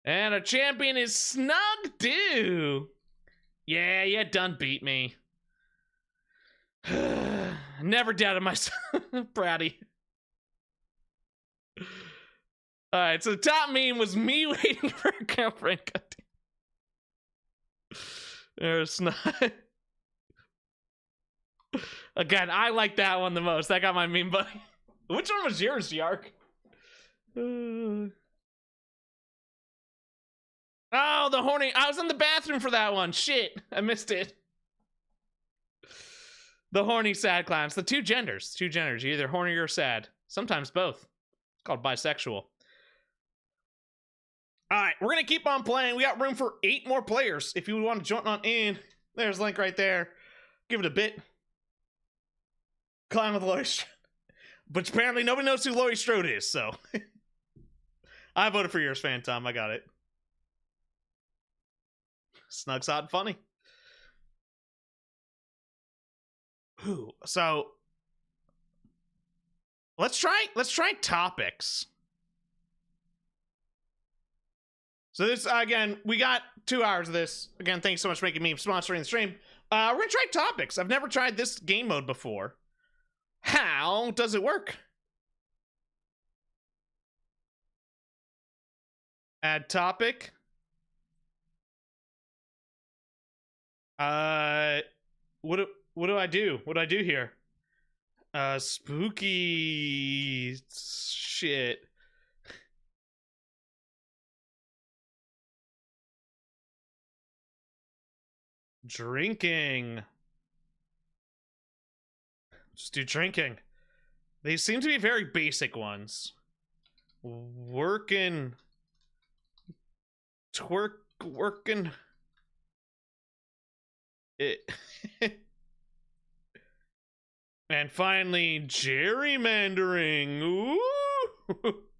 And our champion is Snug Dew. Yeah, you done beat me. Never doubted myself, Bratty. Alright, so the top meme was me waiting for a girlfriend. There's not. Again, I like that one the most. That got my meme buddy. Which one was yours, Yark? Oh, the horny. I was in the bathroom for that one. Shit, I missed it. The horny sad clowns. The two genders. You're either horny or sad. Sometimes both. It's called bisexual. Alright, we're gonna keep on playing. We got room for 8 more players. If you want to join on in, there's a link right there. Give it a bit. Climb with Laurie Strode. But apparently nobody knows who Laurie Strode is, so. I voted for yours, Fan Tom. I got it. Snug's hot and funny. Ooh, so let's try topics. So this, again, we got 2 hours of this. Again, thanks so much for making me sponsoring the stream. We're gonna try topics. I've never tried this game mode before. How does it work? Add topic. What do I do? What do I do here? Spooky shit. Drinking. Just do drinking. They seem to be very basic ones. Working. Working. It. And finally, gerrymandering. Ooh.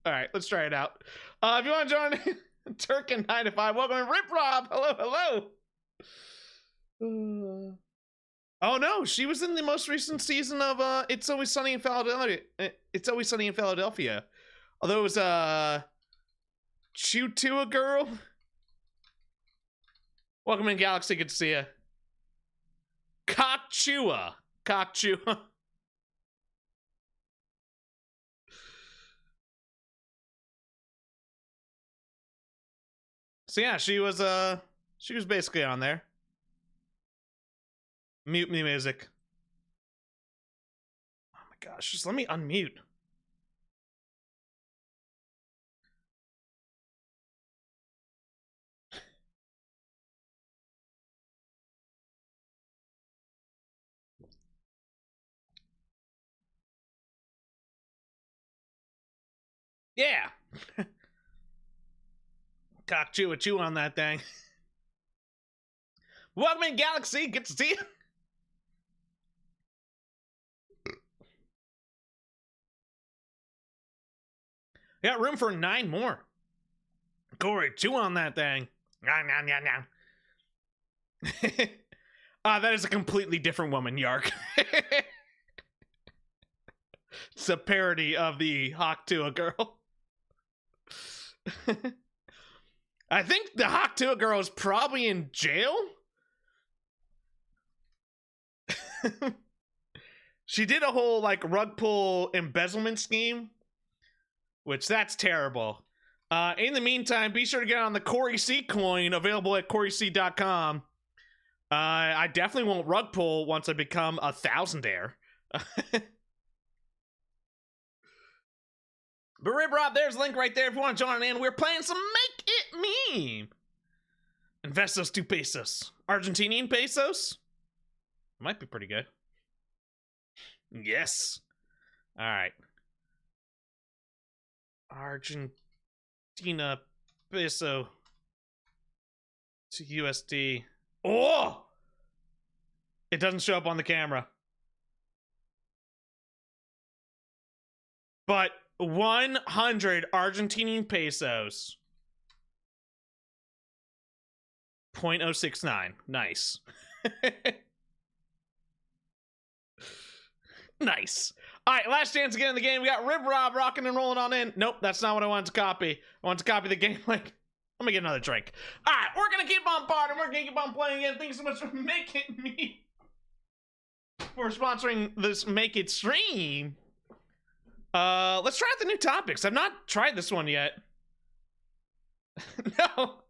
All right, let's try it out. If you want to join Turk and 9 to 5, welcome to Rip Rob. Hello. Oh no, she was in the most recent season of It's Always Sunny in Philadelphia. It's Always Sunny in Philadelphia. Although it was Chutua girl. Welcome in, Galaxy. Good to see you. Cockchua. So yeah, she was basically on there. Mute me music. Oh my gosh, just let me unmute. Yeah. Cock chew on that thing. Welcome in, Galaxy. Good to see you. Got room for 9 more. Corey, chew on that thing. That is a completely different woman, Yark. It's a parody of the Hawk Tua girl. I think the Hawk Tua girl is probably in jail. She did a whole like rug pull embezzlement scheme, which that's terrible. In the meantime, be sure to get on the Corey C coin available at CoreyC.com. I definitely won't rug pull once I become a thousandaire. But Rip Rob, there's a link right there if you want to join in. We're playing some Make It Meme. Invest those 2 pesos. Argentinian pesos? Might be pretty good. Yes. All right. Argentina peso to USD. Oh! It doesn't show up on the camera. But 100 Argentinian pesos. 0.069. Nice. Nice. All right, last chance again in the game. We got Rip Rob rocking and rolling on in. Nope, that's not what I wanted to copy. I wanted to copy the game link. Let me get another drink. All right, we're going to keep on partying. We're going to keep on playing again. Thanks so much for making me. For sponsoring this Make It stream. Let's try out the new topics. I've not tried this one yet. No.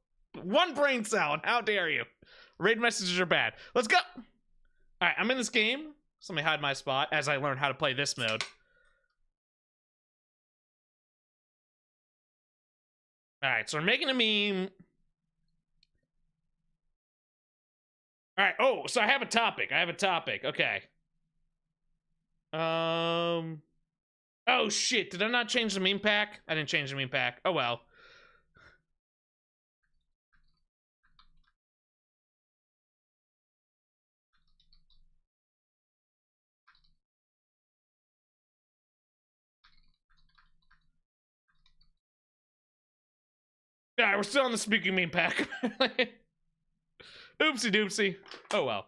One brain cell. How dare you? Raid messages are bad. Let's go. All right, I'm in this game. So let me hide my spot as I learn how to play this mode. All right, so we're making a meme. All right. Oh, so I have a topic. Okay. Oh shit! Did I not change the meme pack? I didn't change the meme pack. Oh well. Alright, we're still on the spooky meme pack. Oopsie doopsie. Oh well.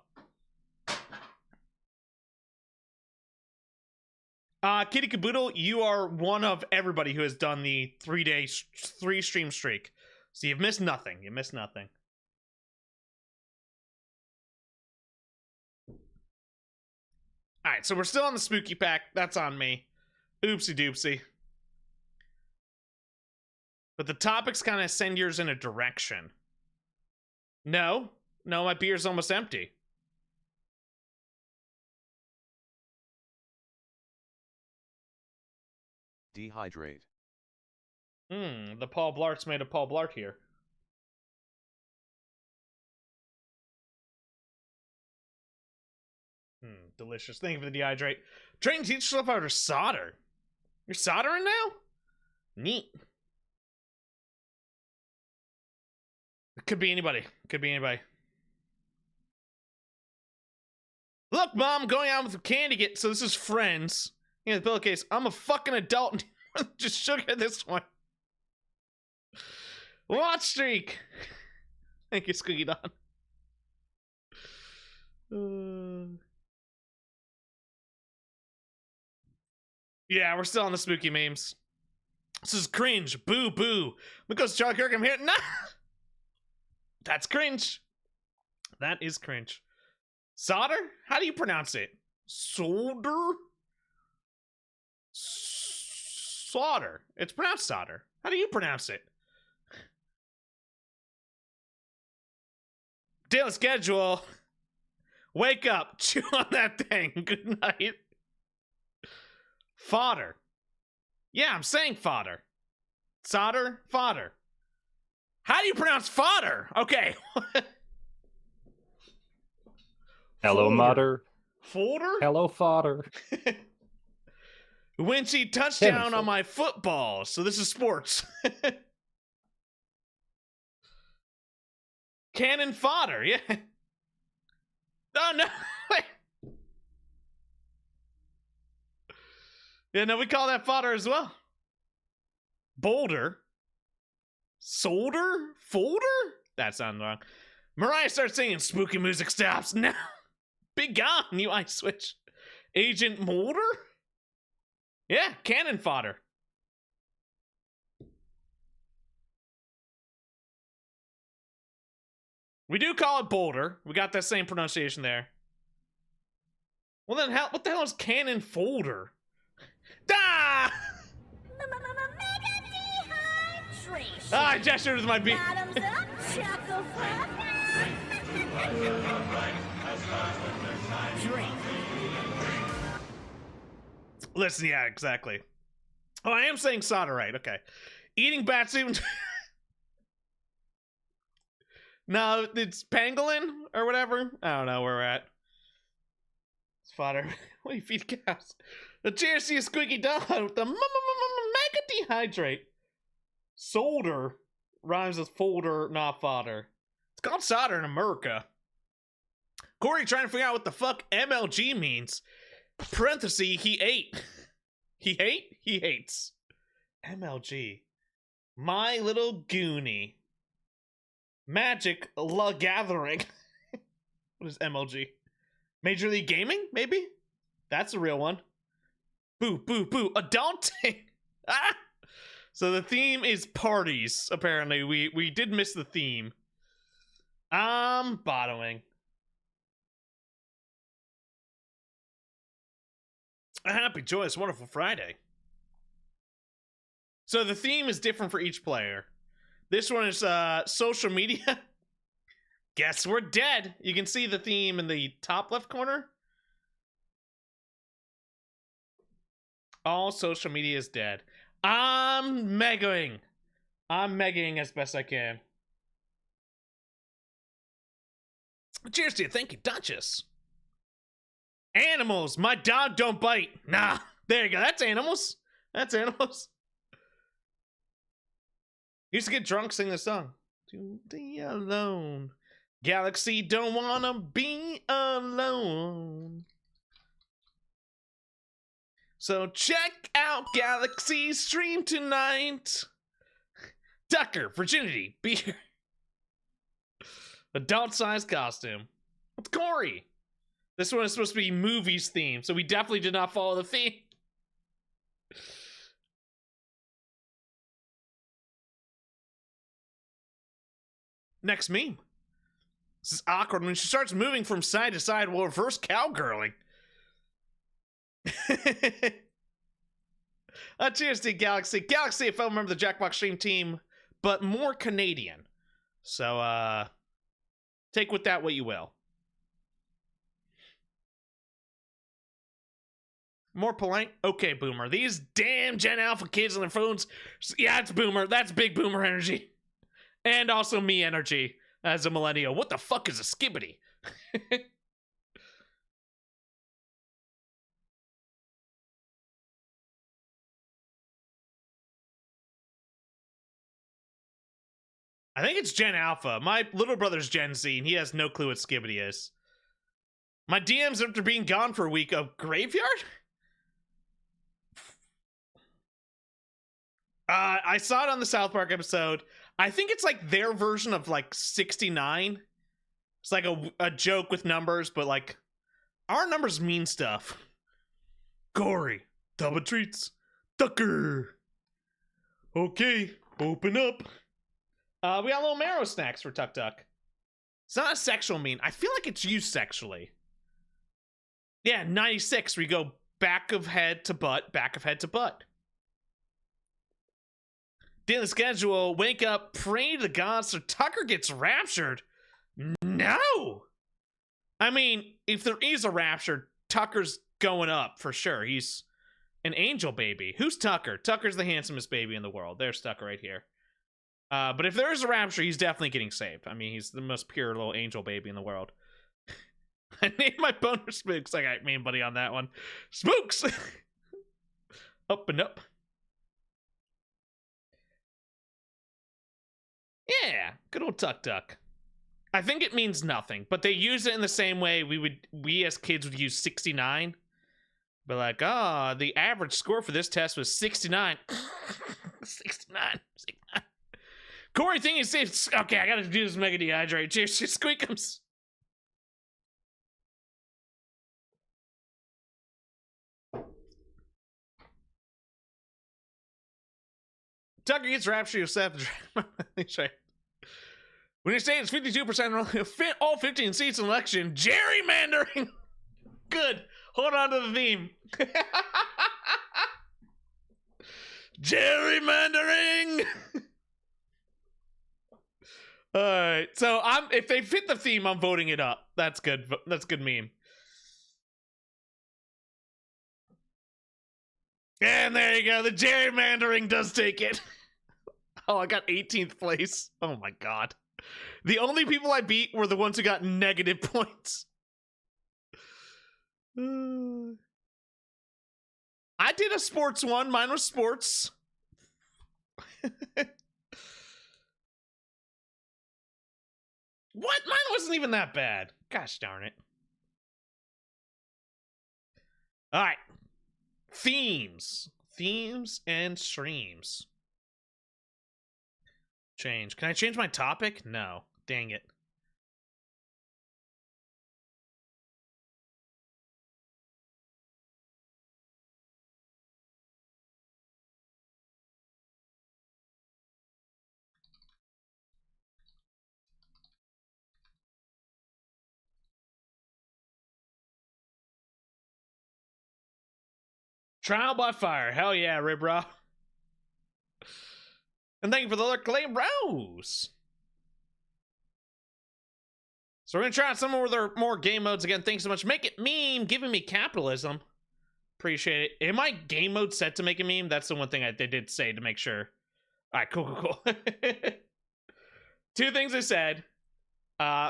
Kitty Caboodle, you are one of everybody who has done the 3 stream streak. So you've missed nothing. Alright, so we're still on the spooky pack. That's on me. Oopsie doopsie. But the topics kind of send yours in a direction. No, my beer's almost empty. Dehydrate. The Paul Blart's made of Paul Blart here. Delicious. Thank you for the dehydrate. Train to teach yourself how to solder. You're soldering now? Neat. It could be anybody. Look, Mom, I'm going out with Candy. So this is Friends. Yeah, the pillowcase. I'm a fucking adult. Just shook at this one. Watch streak. Thank you, Squeaky Don. Yeah, we're still on the spooky memes. This is cringe. Boo boo. Because John Kirkham here. Nah. That's cringe. That is cringe. Solder? How do you pronounce it? Solder? Solder. It's pronounced solder. How do you pronounce it? Daily schedule. Wake up. Chew on that thing. Good night. Fodder. Yeah, I'm saying fodder. Solder? Fodder. How do you pronounce fodder? Okay. Hello, Folder. Mater. Folder? Hello, fodder. Wincy touchdown Tennis. on my football. So this is sports. Cannon fodder, yeah. Oh no. Yeah, no, we call that fodder as well. Boulder. Solder? Folder? That sounds wrong. Mariah starts singing spooky music stops. No. Be gone, you ice switch. Agent Molder? Yeah, cannon fodder. We do call it Boulder. We got that same pronunciation there. Well then, what the hell is cannon folder? Ah! Ah, I gestured with my beat. Bottoms up, chuckle flop. Drink. Listen, yeah, exactly. Oh, I am saying solder right. Okay. Eating bat soup. No, it's pangolin or whatever. I don't know where we're at. It's fodder. What do you feed cows? The cheers to you, Squeaky Don with the mega dehydrate. Solder rhymes with folder, not fodder. It's called solder in America. Corey trying to figure out what the fuck MLG means. Parenthesis, he ate. He hate? He hates. MLG. My Little Goonie. Magic La Gathering. What is MLG? Major League Gaming, maybe? That's a real one. Boo, boo, boo. Adulting. Ah! So the theme is parties, apparently. We did miss the theme. Bottoming. A happy, joyous, wonderful Friday. So the theme is different for each player. This one is social media. Guess we're dead. You can see the theme in the top left corner. All social media is dead. I'm megaing. I'm megaing as best I can. Cheers to you. Thank you, Duchess. Animals. My dog don't bite. Nah. There you go. That's animals. That's animals. Used to get drunk, sing this song. To be alone. Galaxy don't wanna be alone. So check out Galaxy stream tonight. Tucker, virginity, beer. Adult size costume. It's Corey. This one is supposed to be movies themed, so we definitely did not follow the theme. Next meme. This is awkward when she starts moving from side to side while reverse cowgirling. Cheers to Galaxy. Galaxy, if I remember the Jackbox stream team, but more Canadian. So, take with that what you will. More polite? Okay, Boomer. These damn Gen Alpha kids on their phones. Yeah, it's Boomer. That's big Boomer energy. And also me energy as a millennial. What the fuck is a skibbity? I think it's Gen Alpha. My little brother's Gen Z, and he has no clue what skibbity is. My DMs after being gone for a week of graveyard? I saw it on the South Park episode. I think it's like their version of like 69. It's like a joke with numbers, but like our numbers mean stuff. Gory, double treats, Tucker. Okay, open up. We got little marrow snacks for Tuk Tuk. It's not a sexual meme. I feel like it's used sexually. Yeah, 96. We go back of head to butt, back of head to butt. Daily schedule, wake up, pray to the gods so Tucker gets raptured. No! I mean, if there is a rapture, Tucker's going up for sure. He's an angel baby. Who's Tucker? Tucker's the handsomest baby in the world. There's Tucker right here. But if there is a rapture, he's definitely getting saved. I mean, he's the most pure little angel baby in the world. I named my boner Spooks. I got me and Buddy on that one. Spooks! Up and up. Yeah, good old Tuk Tuk. I think it means nothing, but they use it in the same way we as kids would use 69. But like, oh, the average score for this test was 69. 69. Corey thing is, okay, I gotta do this Mega Dehydrate. Cheers, Squeakums. Tucker gets rapture yourself. That's right. When you say it's 52%, fit all 15 seats in election, gerrymandering. Good. Hold on to the theme. Gerrymandering. All right. So if they fit the theme, I'm voting it up. That's good. That's a good meme. And there you go. The gerrymandering does take it. Oh, I got 18th place. Oh my god. The only people I beat were the ones who got negative points. I did a sports one. Mine was sports. What? Mine wasn't even that bad. Gosh darn it. All right. Themes. Themes and streams. Change. Can I change my topic? No. Dang it. Trial by fire. Hell yeah, Ribra. And thank you for the alert, Clay Rose. So we're going to try out some more game modes again. Thanks so much. Make it meme, giving me capitalism. Appreciate it. Am my game mode set to make a meme? That's the one thing they did say to make sure. All right, cool. Two things I said.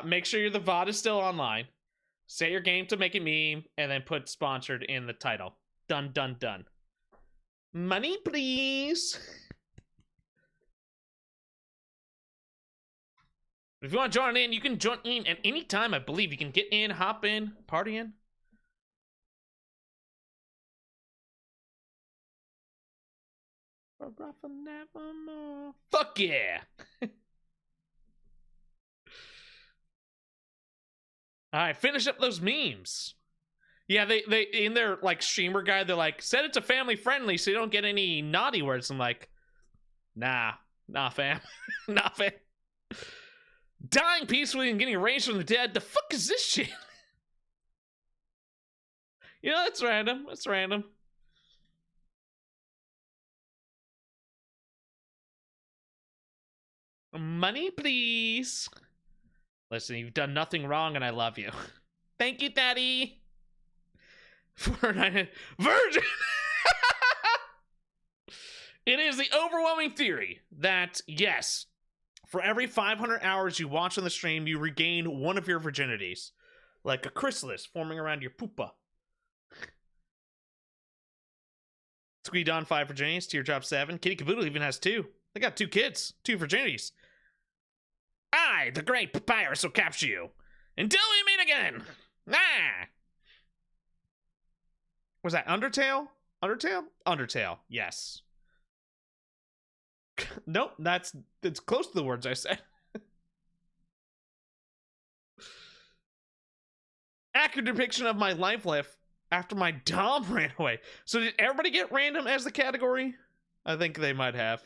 Make sure the VOD is still online. Set your game to make a meme, and then put sponsored in the title. Done. Money, please. If you want to join in, you can join in at any time, I believe. You can get in, hop in, party in. Fuck yeah! Alright, finish up those memes. Yeah, they in their like streamer guide, they're like, set it to family friendly so you don't get any naughty words. I'm like, nah fam. Nah fam. Dying peacefully and getting raised from the dead. The fuck is this shit? You know, that's random. That's random. Money, please. Listen, you've done nothing wrong and I love you. Thank you, Daddy. Virgin. It is the overwhelming theory that, yes, for every 500 hours you watch on the stream, you regain one of your virginities. Like a chrysalis forming around your poopa. Squeedon 5 virginities, Teardrop 7. Kitty Caboodle even has 2. They got 2 kids, 2 virginities. I, the great papyrus, will capture you. Until we meet again. Ah! Was that Undertale? Undertale? Undertale, yes. Nope, that's close to the words I said. Accurate depiction of my life after my dom ran away. So did everybody get random as the category? I think they might have.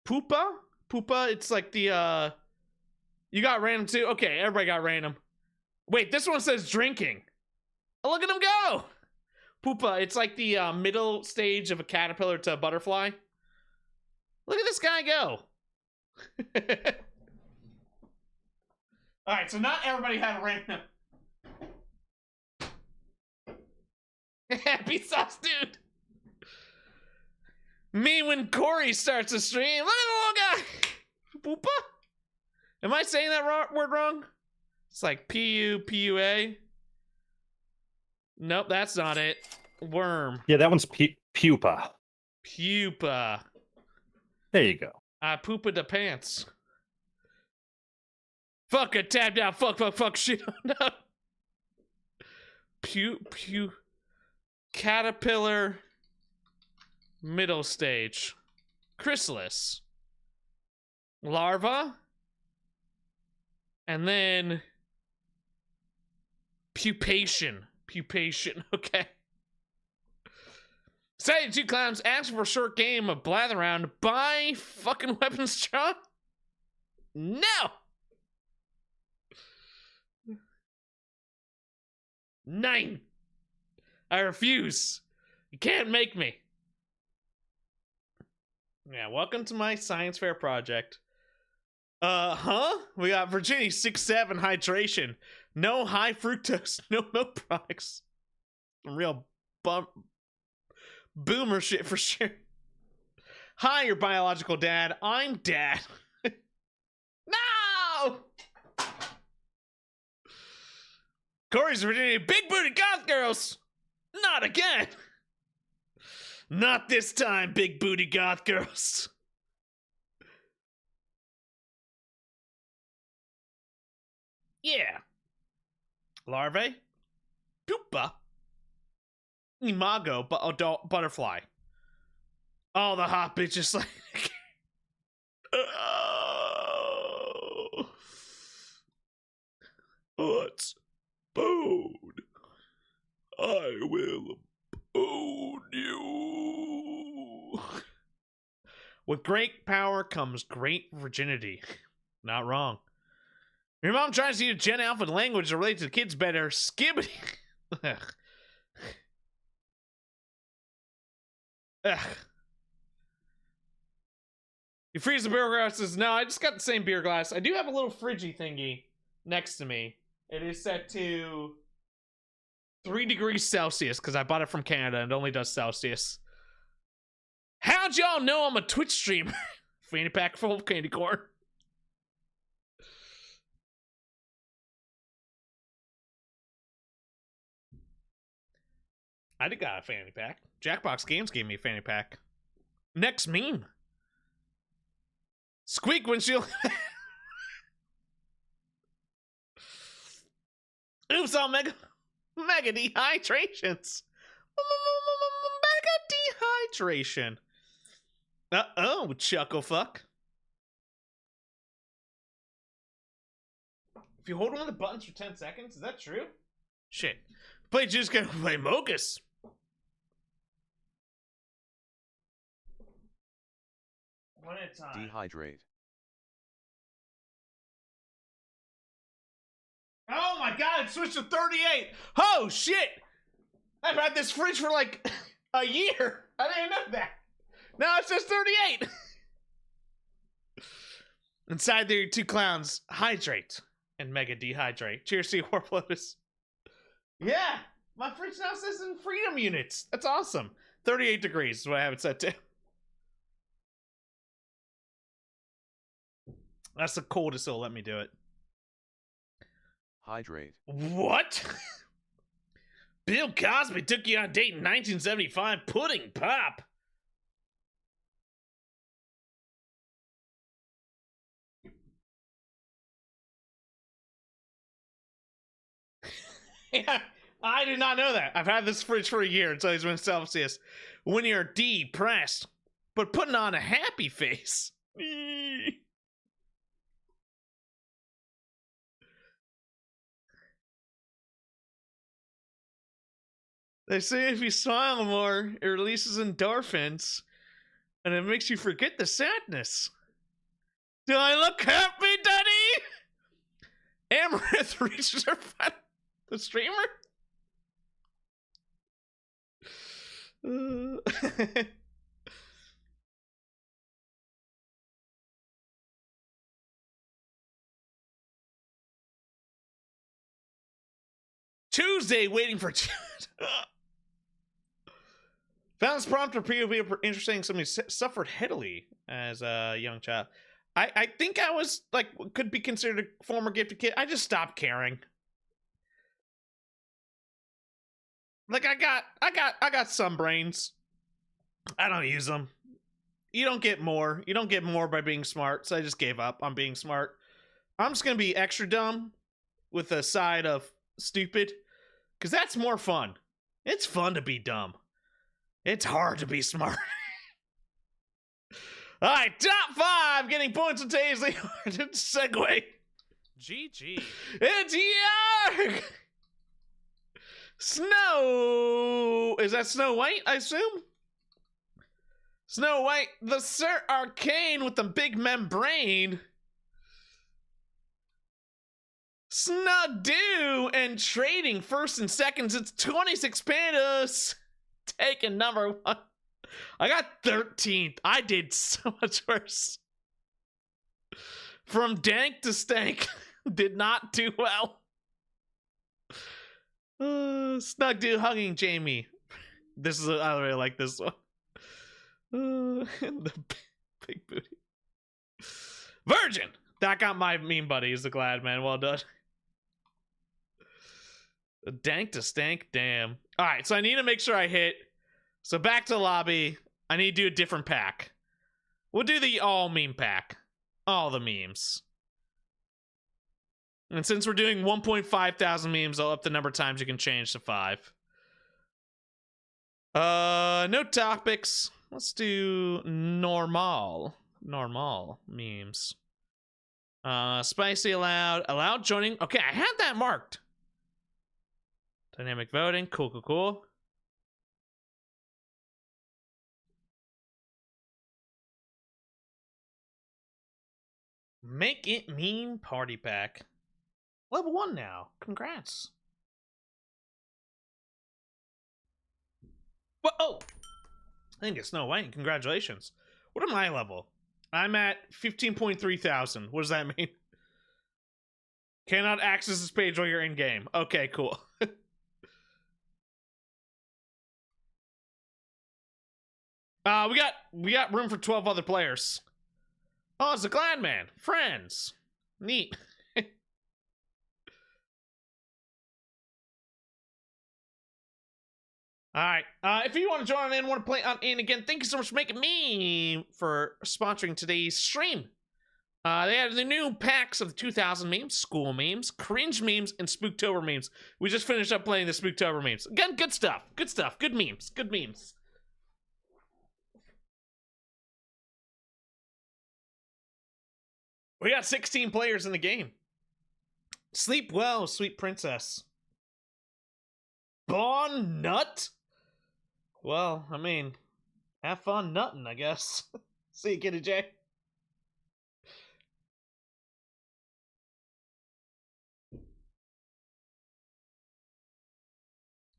Poopa? Poopa, it's like the, you got random too? Okay, everybody got random. Wait, this one says drinking. Oh, look at him go! Poopa, it's like the middle stage of a caterpillar to a butterfly. Look at this guy go. Alright, so not everybody had a random. Happy sauce, dude. Me when Corey starts a stream. Look at the little guy. Poopa? Am I saying that word wrong? It's like P-U-P-U-A. Nope, that's not it. Worm. Yeah, that one's pupa. Pupa. There you go. I poopa the pants. Fuck a tapped out. Fuck shit. No. Caterpillar. Middle stage. Chrysalis. Larva. And then pupation. Pupation, okay. Say 2 clowns ask for a short game of blather around. Buy fucking weapons, John? No! Nine. I refuse. You can't make me. Yeah, welcome to my science fair project. We got Virginia 6-7 hydration. No high fructose, no milk products. Some real boomer shit for sure. Hi, your biological dad. I'm dad. No! Corey's Virginia. Big booty goth girls. Not again. Not this time, big booty goth girls. Yeah. Larvae. Pupa. Imago, but adult butterfly. Oh, the hot bitches like. Oh. What's bone? I will bone you. With great power comes great virginity. Not wrong. Your mom tries to use Gen Alpha language to relate to the kids better. Skibbity. Ugh. You freeze the beer glasses. No, I just got the same beer glass. I do have a little fridgy thingy next to me. It is set to 3 degrees Celsius because I bought it from Canada and it only does Celsius. How'd y'all know I'm a Twitch streamer? Fanny pack full of candy corn. I did got a fanny pack. Jackbox Games gave me a fanny pack. Next meme. Squeak windshield. Oops, all mega dehydrations. Mega dehydration. Uh-oh, chuckle fuck. If you hold one of the buttons for 10 seconds, is that true? Shit. Play just gonna play Mogus. One at a time. Dehydrate. Oh my god, it switched to 38! Oh shit! I've had this fridge for like a year. I didn't know that. Now it's just 38! Inside there, 2 clowns hydrate and mega dehydrate. Cheers to you, Warp Lotus. Yeah! My fridge now says in freedom units. That's awesome. 38 degrees is what I have it set to. That's the coldest it'll let me do it. Hydrate. What? Bill Cosby took you on a date in 1975. Pudding pop. Yeah, I did not know that. I've had this fridge for a year. It's always been Celsius. When you're depressed, but putting on a happy face. They say if you smile more, it releases endorphins, and it makes you forget the sadness. Do I look happy, Daddy? Amaranth reaches her the streamer? Tuesday waiting for found this prompt or POV interesting. Somebody suffered heavily as a young child. I think I was like could be considered a former gifted kid. I just stopped caring. Like I got some brains. I don't use them. You don't get more. You don't get more by being smart. So I just gave up on being smart. I'm just gonna be extra dumb with a side of stupid, because that's more fun. It's fun to be dumb. It's hard to be smart. All right, top 5 getting points in today's segue. GG. It's Yarg! Snow. Is that Snow White, I assume? Snow White, the Sir Arcane with the big membrane. Snudoo and trading first and seconds. It's 26 pandas. Taking number 1. I got 13th. I did so much worse. From dank to stank. Did not do well. Snugdo hugging Jamie. This is I really like this one. The big booty. Virgin. That got my meme buddy. Is the glad man. Well done. Dank to stank. Damn. All right. So I need to make sure I hit. So back to lobby. I need to do a different pack. We'll do the all meme pack. All the memes. And since we're doing 1.5 thousand memes, I'll up the number of times you can change to 5. No topics. Let's do normal memes. Spicy allowed joining. Okay, I had that marked. Dynamic voting. Cool. Make it meme party pack. Level 1 now. Congrats. Whoa! I think it's Snow White. Congratulations. What am I level? I'm at 15.3 thousand. What does that mean? Cannot access this page while you're in game. Okay, cool. We got room for 12 other players. Oh, it's a glad man. Friends. Neat. All right. If you want to join in, want to play on in again, thank you so much for making me for sponsoring today's stream. They have the new packs of the 2000 memes, school memes, cringe memes, and Spooktober memes. We just finished up playing the Spooktober memes. Again, good stuff. Good stuff. Good memes. Good memes. We got 16 players in the game. Sleep well, sweet princess. Bon nut? Well, I mean, have fun nutting, I guess. See you, Kitty J.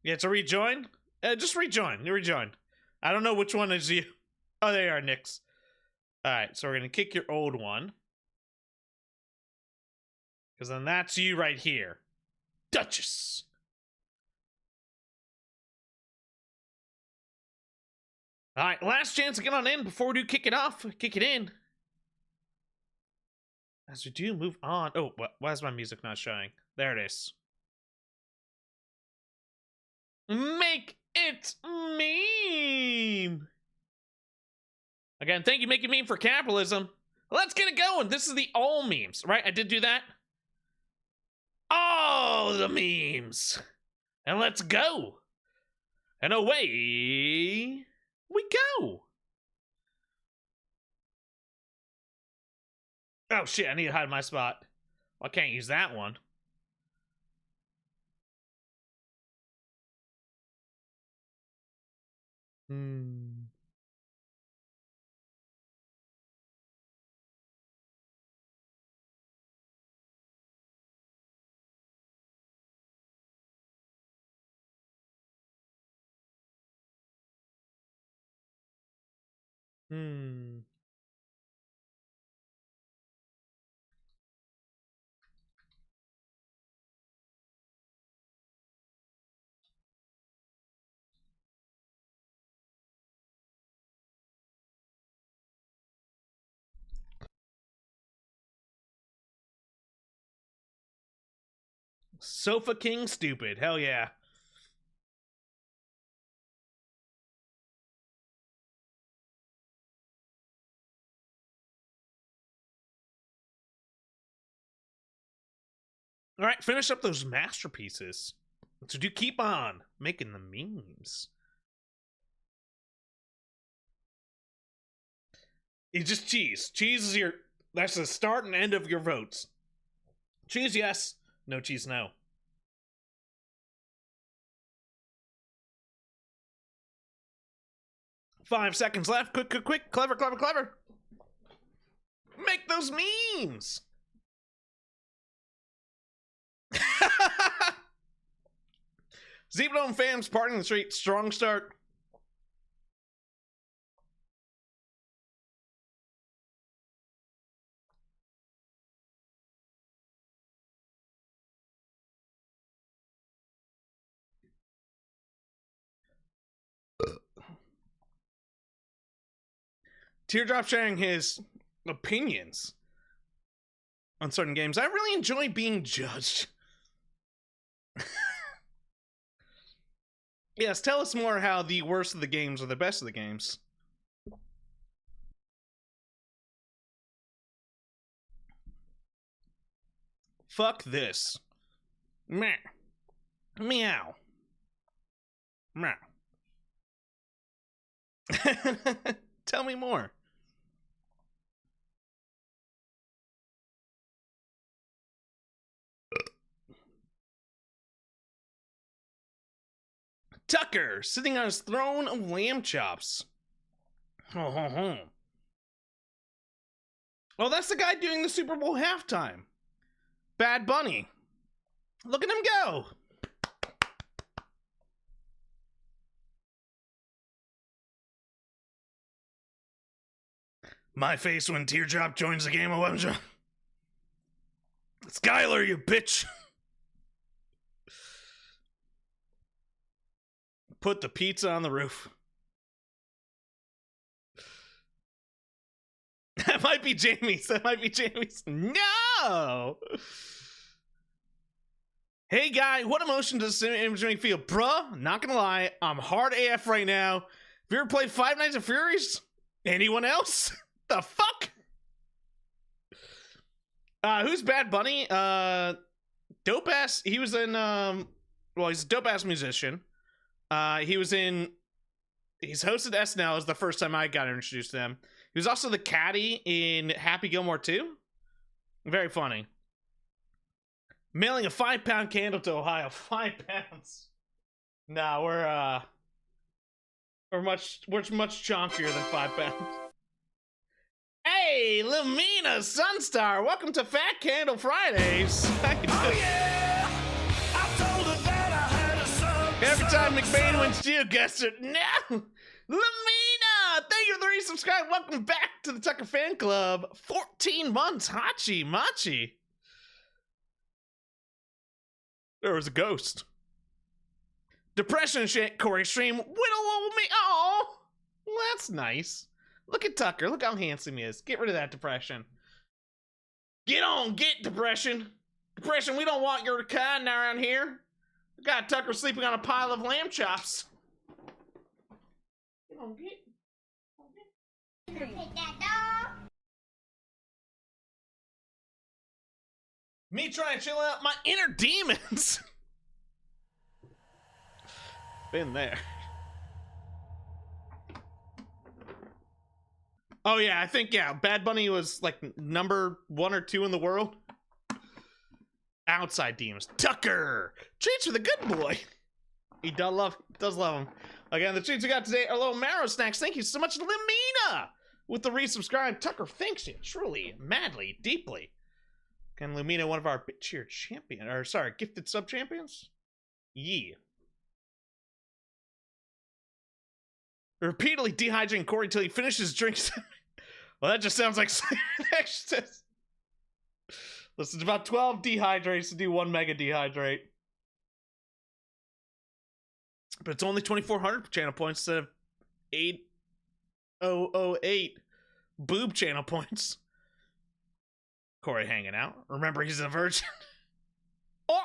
Yeah, to rejoin? Just rejoin. You rejoin. I don't know which one is you. Oh, there you are, Nix. Alright, so we're going to kick your old one. Because then that's you right here. Duchess. Alright, last chance to get on in before we do kick it off. Kick it in. As we do move on. Oh, why is my music not showing? There it is. Make it meme. Again, thank you, Make It Meme for capitalism. Let's get it going. This is the all memes, right? I did do that. All the memes. And let's go. And away we go. Oh shit, I need to hide my spot. Well, I can't use that one. Sofa King stupid. Hell yeah. All right, finish up those masterpieces. So do keep on making the memes. It's just cheese. Cheese is your, that's the start and end of your votes. Cheese, yes. No cheese, no. Five seconds left. Quick, quick, quick. Clever, clever, clever. Make those memes. Zeebdome fams parting the street. Strong start. Teardrop sharing his opinions on certain games. I really enjoy being judged. Yes, tell us more how the worst of the games are the best of the games. Fuck this. Meh. Meow. Meow. Tell me more. Tucker, sitting on his throne of lamb chops. Oh, that's the guy doing the Super Bowl halftime. Bad Bunny. Look at him go. My face when Teardrop joins the game of Webja. Skylar, you bitch. Put the pizza on the roof. That might be Jamie's. That might be Jamie's. No! Hey, guy, what emotion does this image make feel? Bruh, not gonna lie, I'm hard AF right now. Have you ever played Five Nights at Furious? Anyone else? The fuck? Who's Bad Bunny? Dope ass. He was in, well, he's a dope ass musician. He's hosted SNL is the first time I got introduced to him. He was also the caddy in Happy Gilmore 2. Very funny. Mailing a 5-pound candle to Ohio. 5 pounds. Nah, we're much chunkier than 5 pounds. Hey, Lumina Sunstar, welcome to Fat Candle Fridays. Oh yeah! I told her that I had a son. Every time McBain wins GeoGuessr, no! Lamina! Thank you for the resubscribe. Welcome back to the Tucker Fan Club. 14 months, Hachi Machi. There was a ghost. Depression shit, Corey Stream. Whittle me. Oh, well, that's nice. Look at Tucker. Look how handsome he is. Get rid of that depression. Get on, get depression. Depression, we don't want your kind around here. We got Tucker sleeping on a pile of lamb chops. Get on, get. Take that dog. Me trying to chill out my inner demons. Been there. Oh yeah, I think Bad Bunny was like number 1 or 2 in the world. Outside teams. Tucker! Treats for the good boy. He does love him. Again, the treats we got today are little marrow snacks. Thank you so much, Lumina, with the resubscribe. Tucker thanks you truly, madly, deeply. Again, Lumina, one of our BitCheer champion, or sorry, gifted sub champions. Yee. Repeatedly dehydrating Corey until he finishes drinks. Well, that just sounds like extras. Listen, it's about 12 dehydrates to do 1 mega dehydrate. But it's only 2,400 channel points instead of 8,008 boob channel points. Corey hanging out. Remember, he's a virgin. Oh!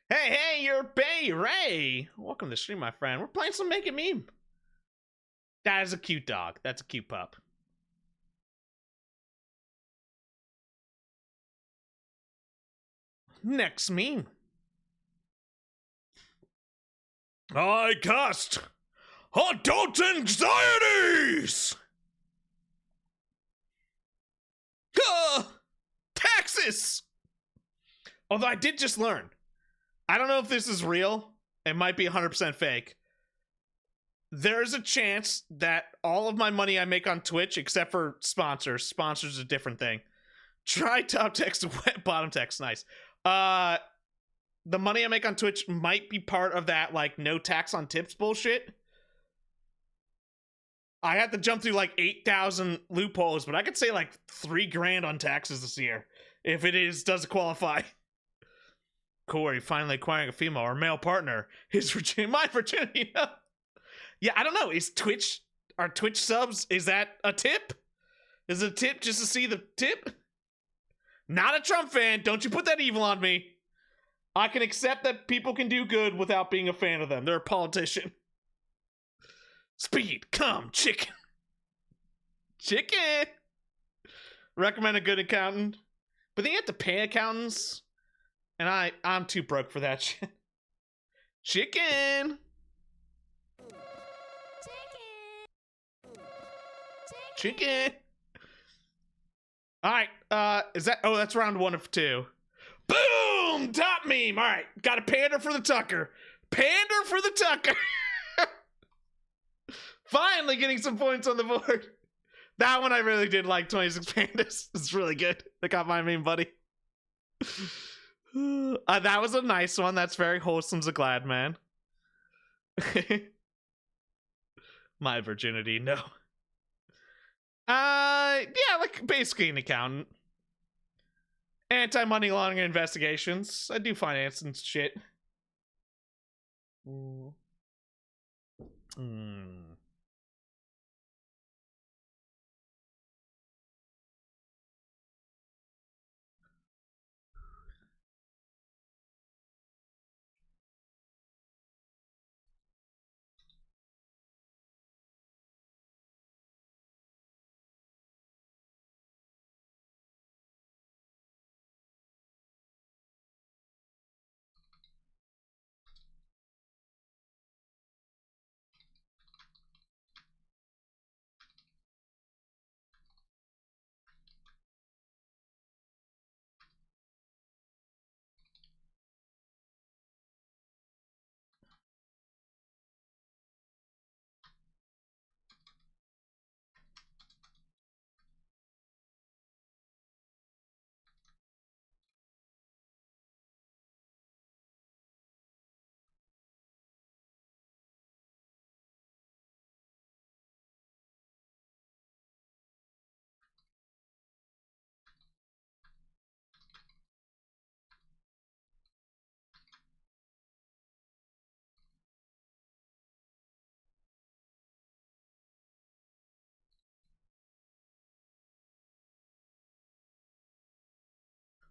Hey, you're Bay Ray. Welcome to the stream, my friend. We're playing some Make It Meme. That is a cute dog. That's a cute pup. Next meme. I cast adult anxieties. Taxes. Although I did just learn. I don't know if this is real. It might be 100% fake. There's a chance that all of my money I make on Twitch, except for sponsors a different thing. Try top text, bottom text, nice. The money I make on Twitch might be part of that, like, no tax on tips bullshit. I had to jump through like 8,000 loopholes, but I could say like 3 grand on taxes this year. If it does qualify. Corey finally acquiring a female or male partner. My virginity. Yeah, I don't know. Are Twitch subs, is that a tip? Is it a tip just to see the tip? Not a Trump fan. Don't you put that evil on me. I can accept that people can do good without being a fan of them. They're a politician. Speed, come, chicken. Chicken. Recommend a good accountant. But then you have to pay accountants. And I'm too broke for that shit. Chicken. Chicken. Alright, is that... Oh, that's round 1 of 2. Boom! Top meme! Alright, got a pander for the Tucker. Pander for the Tucker! Finally getting some points on the board. That one I really did like, 26 pandas. It's really good. They got my meme, buddy. That was a nice one. That's very wholesome's a glad man. My virginity, no. Yeah, like basically an accountant. Anti-money laundering investigations. I do finance and shit.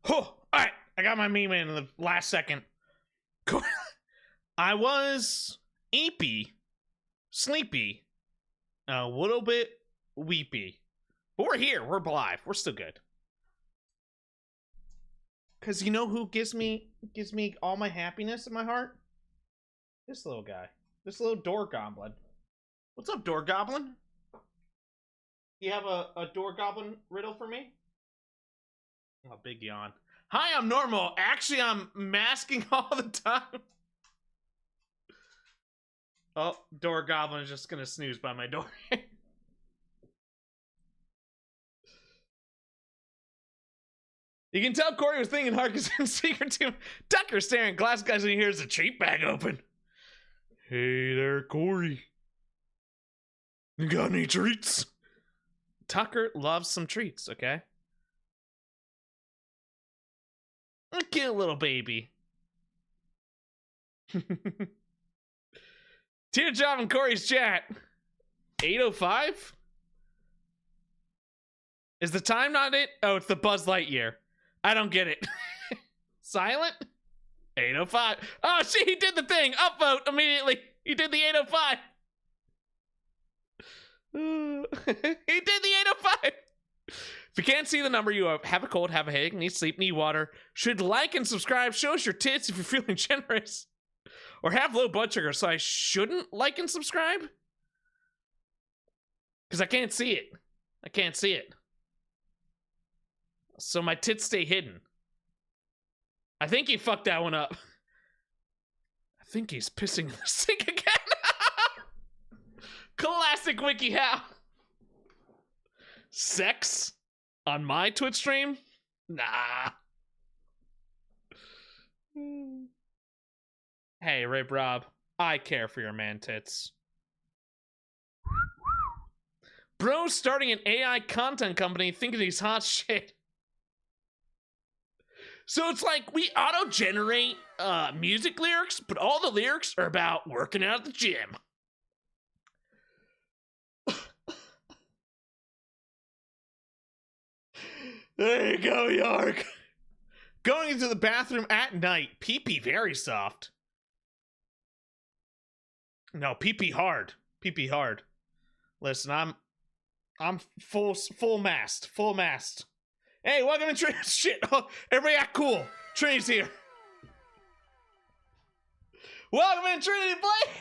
Oh, alright, I got my meme in the last second. I was eepy, sleepy, a little bit weepy. But we're here, we're alive, we're still good. Cause you know who gives me all my happiness in my heart? This little guy. This little door goblin. What's up, door goblin? You have a door goblin riddle for me? Oh, big yawn. Hi, I'm normal. Actually, I'm masking all the time. Oh, door goblin is just gonna snooze by my door. You can tell Corey was thinking hard because in secret to Tucker staring glass guys and he hears the treat bag open. Hey there, Corey. You got any treats? Tucker loves some treats, okay? A cute little baby. Teardrop in Corey's chat. 8:05? Is the time not it? Oh, it's the Buzz Lightyear. I don't get it. Silent? 8:05. Oh, see, he did the thing. Upvote immediately. He did the 8:05. He did the 8:05. If you can't see the number, you have a cold, have a headache, need sleep, need water, should like and subscribe, show us your tits if you're feeling generous, or have low blood sugar, so I shouldn't like and subscribe? Because I can't see it. I can't see it. So my tits stay hidden. I think he fucked that one up. I think he's pissing in the sink again. Classic WikiHow. Sex on my Twitch stream? Nah. Hey, Rape Rob. I care for your man tits. Bro starting an AI content company thinking he's hot shit. So it's like we auto-generate music lyrics, but all the lyrics are about working out at the gym. There you go, Yark. Going into the bathroom at night. Pee-pee very soft. No, pee-pee hard. Pee-pee hard. Listen, I'm full mast. Full mast. Hey, welcome to Trinity. Shit. Oh, everybody act cool. Trinity's here. Welcome to Trinity Play.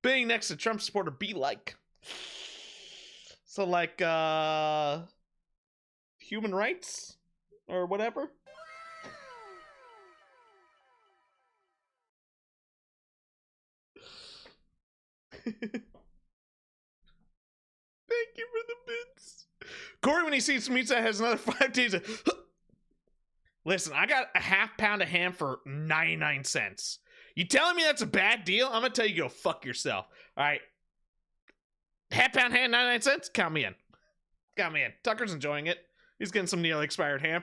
Being next to Trump supporter be like. So like human rights or whatever. Thank you for the bits. Corey, when he sees pizza, has another 5 days of... Listen, I got a half pound of ham for 99 cents. You telling me that's a bad deal? I'm gonna tell you go fuck yourself. All right. Half pound ham, 99 cents? Count me in. Count me in. Tucker's enjoying it. He's getting some nearly expired ham.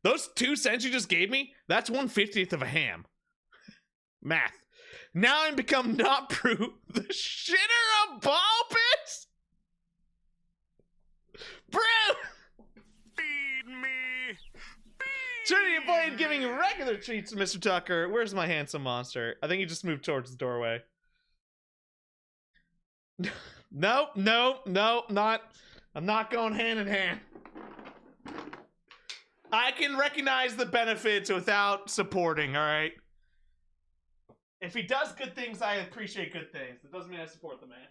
Those 2 cents you just gave me, that's 1/50th of a ham. Math. Now I'm become not proof the shitter of ball pits? Bro! Feed me. Trinity Blade giving regular treats to Mr. Tucker. Where's my handsome monster? I think he just moved towards the doorway. No, not. I'm not going hand in hand. I can recognize the benefits without supporting, all right? If he does good things, I appreciate good things. That doesn't mean I support the man.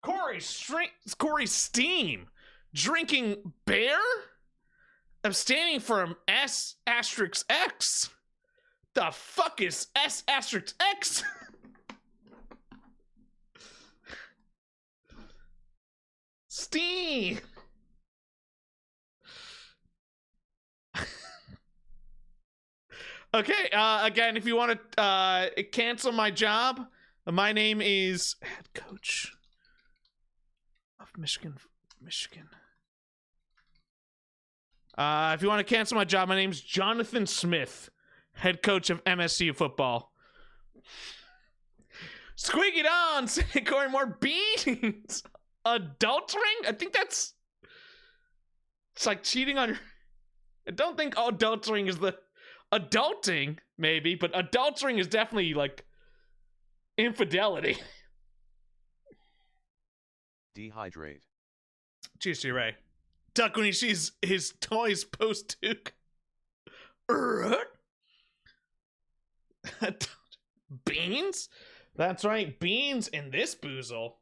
Corey Steam. Drinking beer? Abstaining from S***X. The fuck is S***X? Steam. Okay, again, if you want to cancel my job, my name is head coach of Michigan. If you want to cancel my job, my name's Jonathan Smith, head coach of MSU football. Squeak it on, say Corey, more beans. Adultering? I think it's like cheating on your... I don't think adultering is the... Adulting, maybe, but adultering is definitely, like, infidelity. Dehydrate. Cheers to you, Ray. Duck when he sees his toys post Duke. Beans? That's right, beans in this boozle.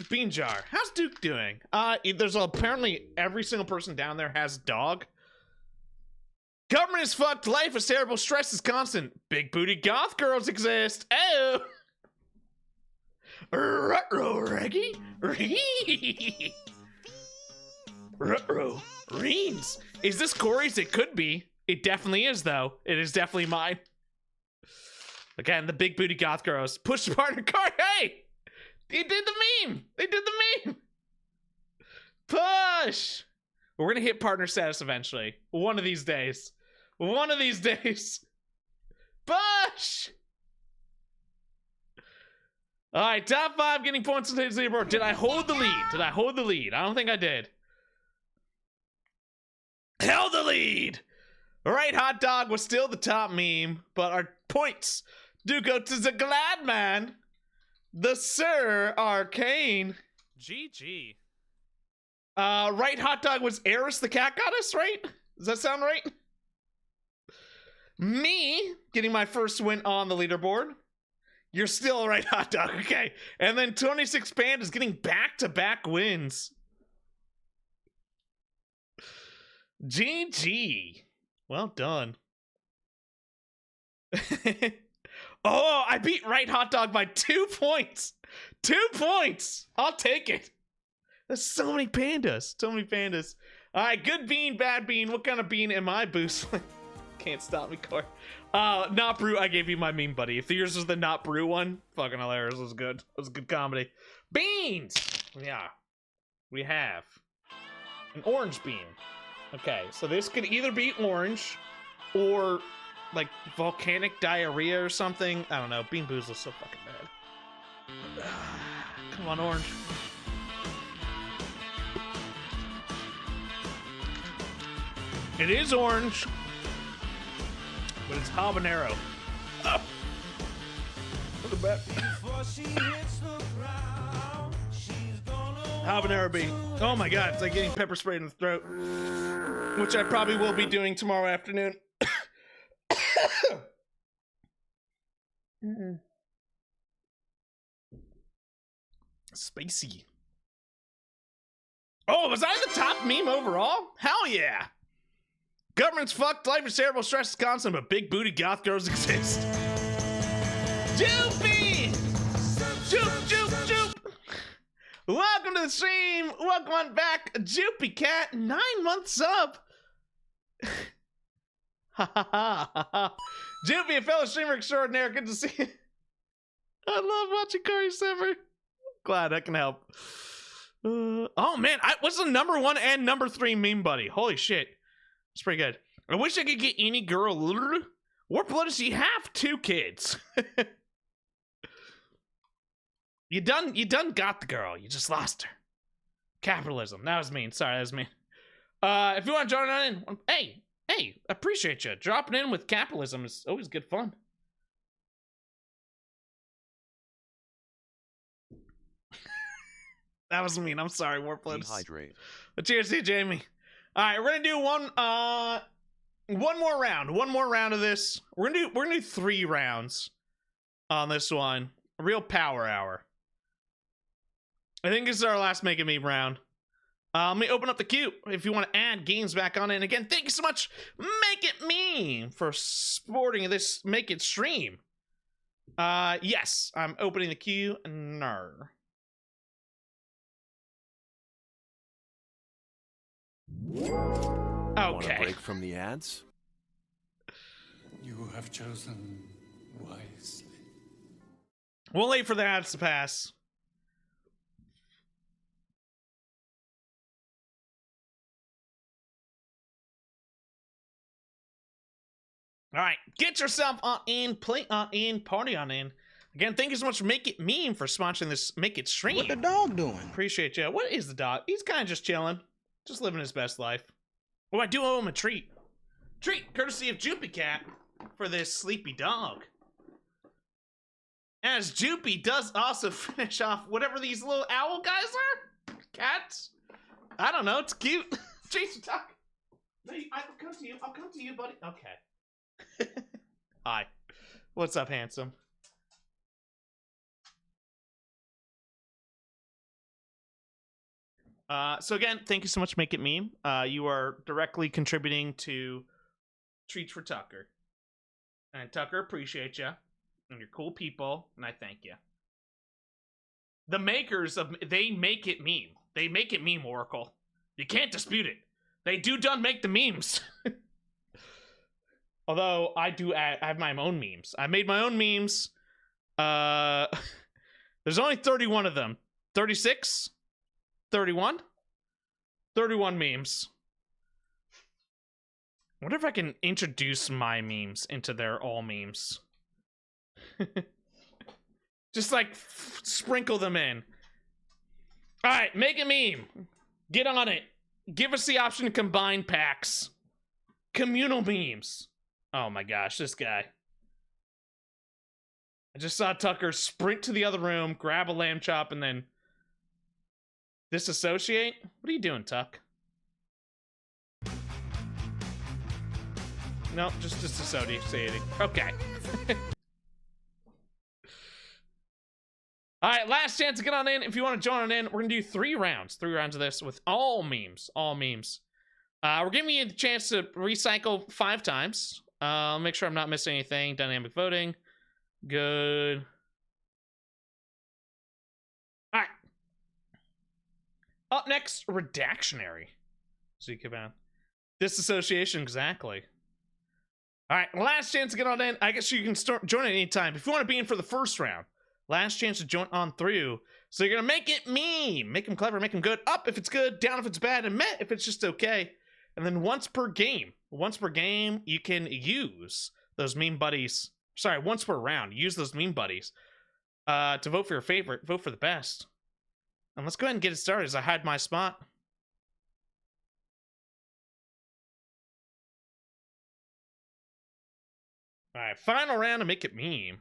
Bean jar. How's Duke doing? There's apparently every single person down there has dog. Government is fucked. Life is terrible. Stress is constant. Big booty goth girls exist. Oh. Ruh-roh, Reggie. Ruh-roh. Reens. Is this Corey's? It could be. It definitely is, though. It is definitely mine. Again, the big booty goth girls. Push the partner card. Hey! They did the meme. They did the meme. Push. We're gonna hit partner status eventually. One of these days. One of these days. Push. All right, top 5 getting points in today's leaderboard. Did I hold the lead? Did I hold the lead? I don't think I did. Held the lead. All right, hot dog was still the top meme, but our points do go to the glad man. The Sir Arcane. GG. Right, hot dog was Eris the cat goddess, right? Does that sound right? Me getting my first win on the leaderboard. You're still right, hot dog. Okay. And then 26 Pandas getting back-to-back wins. GG. Well done. Oh, I beat Right Hot Dog by 2 points. 2 points. I'll take it. There's so many pandas. So many pandas. All right, good bean, bad bean. What kind of bean am I boosting? Can't stop me, Corey. Not brew. I gave you my meme, buddy. If yours was the not brew one, fucking hilarious. It was good. It was good comedy. Beans. Yeah, we have an orange bean. Okay, so this could either be orange or like volcanic diarrhea or something. I don't know. Bean Boozle's so fucking bad. Come on, orange. It is orange, but it's habanero. Oh. Look at that. Habanero bean. Oh my god, it's like getting pepper sprayed in the throat. Which I probably will be doing tomorrow afternoon. Spicy. Oh, was I the top meme overall? Hell yeah. Government's fucked, life is terrible, stress is constant, but big booty goth girls exist. Joopy! Joop, joop, joop! Welcome to the stream! Welcome on back, Joopy Cat, 9 months up! Ha ha ha ha ha. Joopy, a fellow streamer extraordinaire, good to see you. I love watching Corey Simmer. Glad I can help. Oh man, what's the number 1 and number 3 meme buddy? Holy shit. It's pretty good. I wish I could get any girl. Warp Lotus, you have 2 kids. You done got the girl. You just lost her. Capitalism. That was mean. Sorry, that was mean. If you want to join in, hey, appreciate you. Dropping in with capitalism is always good fun. That was mean. I'm sorry, Warp Lotus. Dehydrate. But cheers to you, Jamie. All right, we're gonna do one more round. One more round of this. We're gonna do 3 rounds on this one. A real power hour. I think this is our last Make It Meme round. Let me open up the queue if you want to add games back on it. And again, thank you so much, Make It Meme, for supporting this Make It stream. Yes, I'm opening the queue. Nar. Want a Okay. break from the ads? You have chosen wisely. We'll wait for the ads to pass. All right, get yourself on in, play on in, party on in. Again, thank you so much for Make It Meme for sponsoring this Make It stream. What the dog doing? Appreciate you. What is the dog? He's kind of just chilling. Just living his best life. Oh, I do owe him a treat. Treat, courtesy of Joopy Cat, for this sleepy dog. As Joopy does also finish off whatever these little owl guys are. Cats. I don't know. It's cute. Jason, talk. I'll come to you. I'll come to you, buddy. Okay. Hi. What's up, handsome? So again, thank you so much, Make It Meme. You are directly contributing to Treats for Tucker. And Tucker, appreciate you. And you're cool people, and I thank you. The makers of They Make It Meme. They make it meme, Oracle. You can't dispute it. They done make the memes. Although I have my own memes. I made my own memes. There's only 31 of them. 36? 31? 31 memes. I wonder if I can introduce my memes into their all memes. Just like sprinkle them in. Alright, make a meme. Get on it. Give us the option to combine packs. Communal memes. Oh my gosh, this guy. I just saw Tucker sprint to the other room, grab a lamb chop, and then disassociate? What are you doing, Tuck? No, just disassociating. Okay. Alright, last chance to get on in. If you want to join in, we're going to do 3 rounds. 3 rounds of this with all memes. All memes. We're giving you the chance to recycle 5 times. I'll make sure I'm not missing anything. Dynamic voting. Good. Alright. Up next, redactionary. So you can disassociation, exactly. Alright, last chance to get on in. I guess you can start join at any time. If you want to be in for the first round, last chance to join on through. So you're gonna make it meme. Make them clever, make them good. Up if it's good, down if it's bad, and met if it's just okay. And then once per game, you can use those meme buddies. Sorry, once per round, use those meme buddies to vote for your favorite, vote for the best. And let's go ahead and get it started as I hide my spot. All right, final round to make it meme.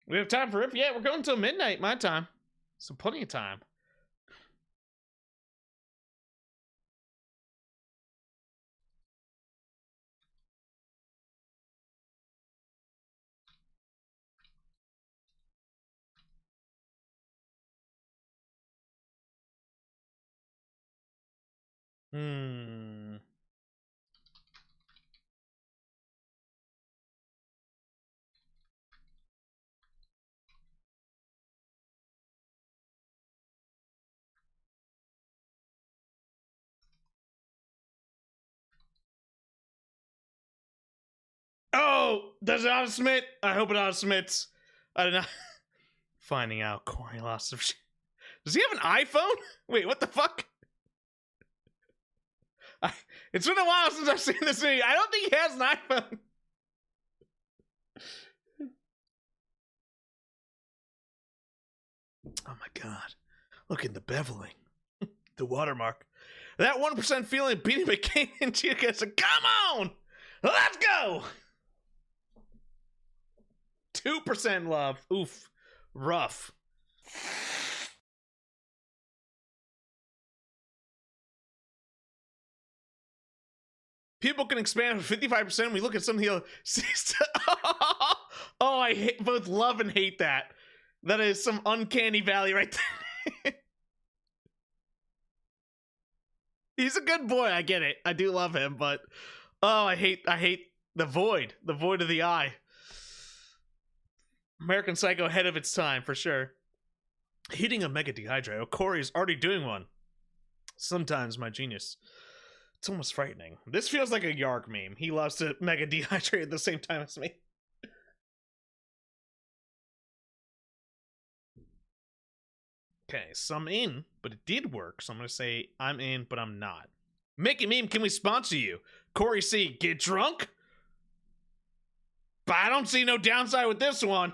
We have time for it? Yeah, we're going till midnight, my time. So plenty of time. Oh, does it auto-submit? I hope it auto-submits. I don't know. Finding out Corey lost of shit. Does he have an iPhone? Wait, what the fuck? It's been a while since I've seen this video. I don't think he has an iPhone. Oh my god. Look at the beveling. The watermark. That 1% feeling beating McCain and Chica said, come on! Let's go! 2% love. Oof. Rough. People can expand for 55%. We look at some of the other. Oh, I both love and hate that. That is some uncanny valley right there. He's a good boy. I get it. I do love him, but oh, I hate the void of the eye. American Psycho ahead of its time, for sure. Hitting a mega dehydrate. Oh, Corey's already doing one. Sometimes my genius. It's almost frightening. This feels like a Yarg meme. He loves to mega dehydrate at the same time as me. Okay, so I'm in, but it did work. So I'm going to say I'm in, but I'm not. Make a meme, can we sponsor you? Corey C, get drunk? But I don't see no downside with this one.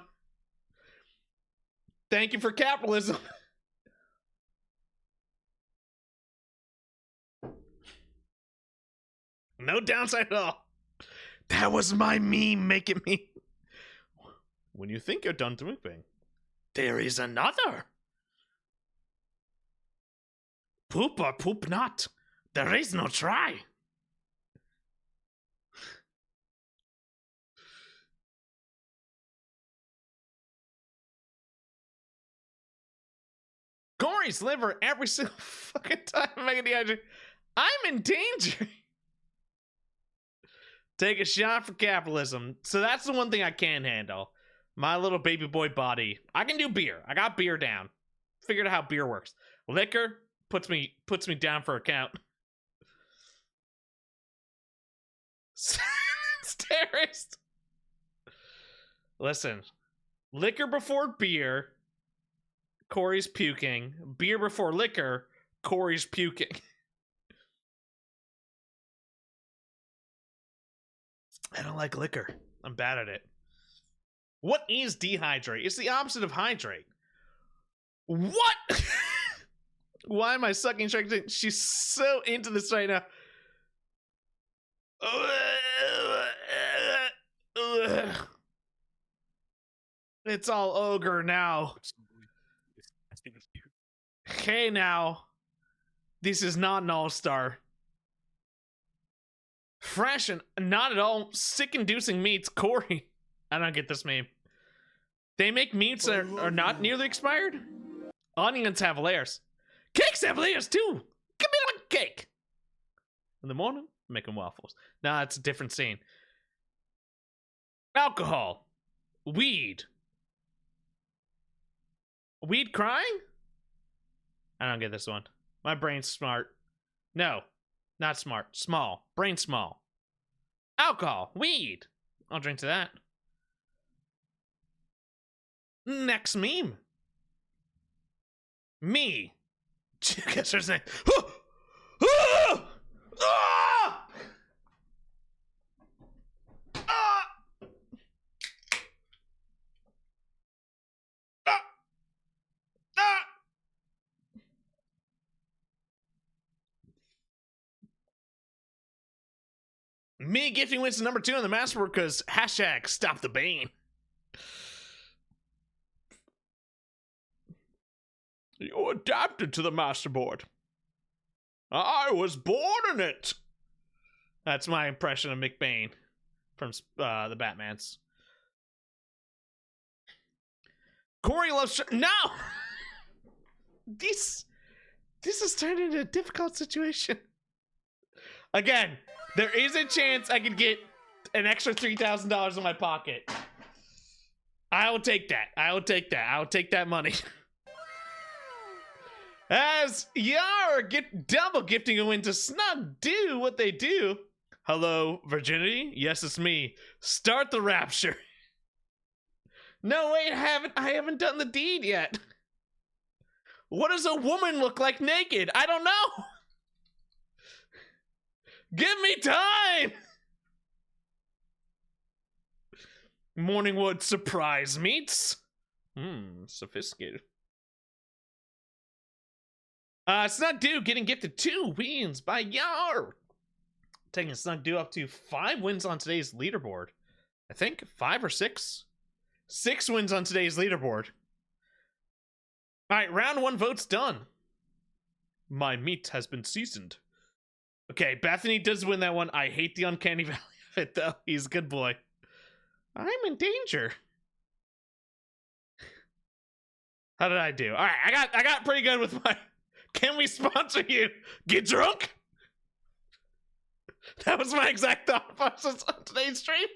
Thank you for capitalism. No downside at all. That was my meme, make it me. When you think you're done drinking, there is another. Poop or poop not. There is no try. Corey's liver every single fucking time I'm making the I'm in danger. Take a shot for capitalism. So that's the one thing I can handle. My little baby boy body. I can do beer. I got beer down. Figured out how beer works. Liquor puts me down for a count. Terrorist. Listen. Liquor before beer. Corey's puking. Beer before liquor. Corey's puking. I don't like liquor. I'm bad at it. What is dehydrate? It's the opposite of hydrate. What? Why am I sucking? She's so into this right now. It's all ogre now. Hey now. This is not an all-star. Fresh and not at all sick-inducing meats. Corey. I don't get this meme. They make meats that are not nearly expired? Onions have layers. Cakes have layers too. Give me a cake. In the morning, making waffles. Nah, it's a different scene. Alcohol. Weed. Weed crying? I don't get this one. My brain's smart. No, not smart. Small. Brain small. Alcohol. Weed. I'll drink to that. Next meme. Me. Guess her name. Me gifting wins to number 2 on the masterboard because hashtag stop the bane. You adapted to the masterboard. I was born in it. That's my impression of McBain from the Batmans. Corey loves... No! This has turned into a difficult situation. Again, there is a chance I could get an extra $3,000 in my pocket. I will take that. I will take that. I will take that money. As Yar get double gifting a win to Snug do what they do. Hello, virginity? Yes, it's me. Start the rapture. No, wait, I haven't done the deed yet. What does a woman look like naked? I don't know. Give me time. Morningwood surprise meats. Sophisticated. Snug Do getting gifted 2 wins by Yar. Taking Snug Do up to 5 wins on today's leaderboard. I think 5 or 6. 6 wins on today's leaderboard. Alright, round 1 votes done. My meat has been seasoned. Okay, Bethany does win that one. I hate the uncanny valley of it, though. He's a good boy. I'm in danger. How did I do? Alright, I got pretty good with my... Can we sponsor you? Get drunk? That was my exact thought process on today's stream.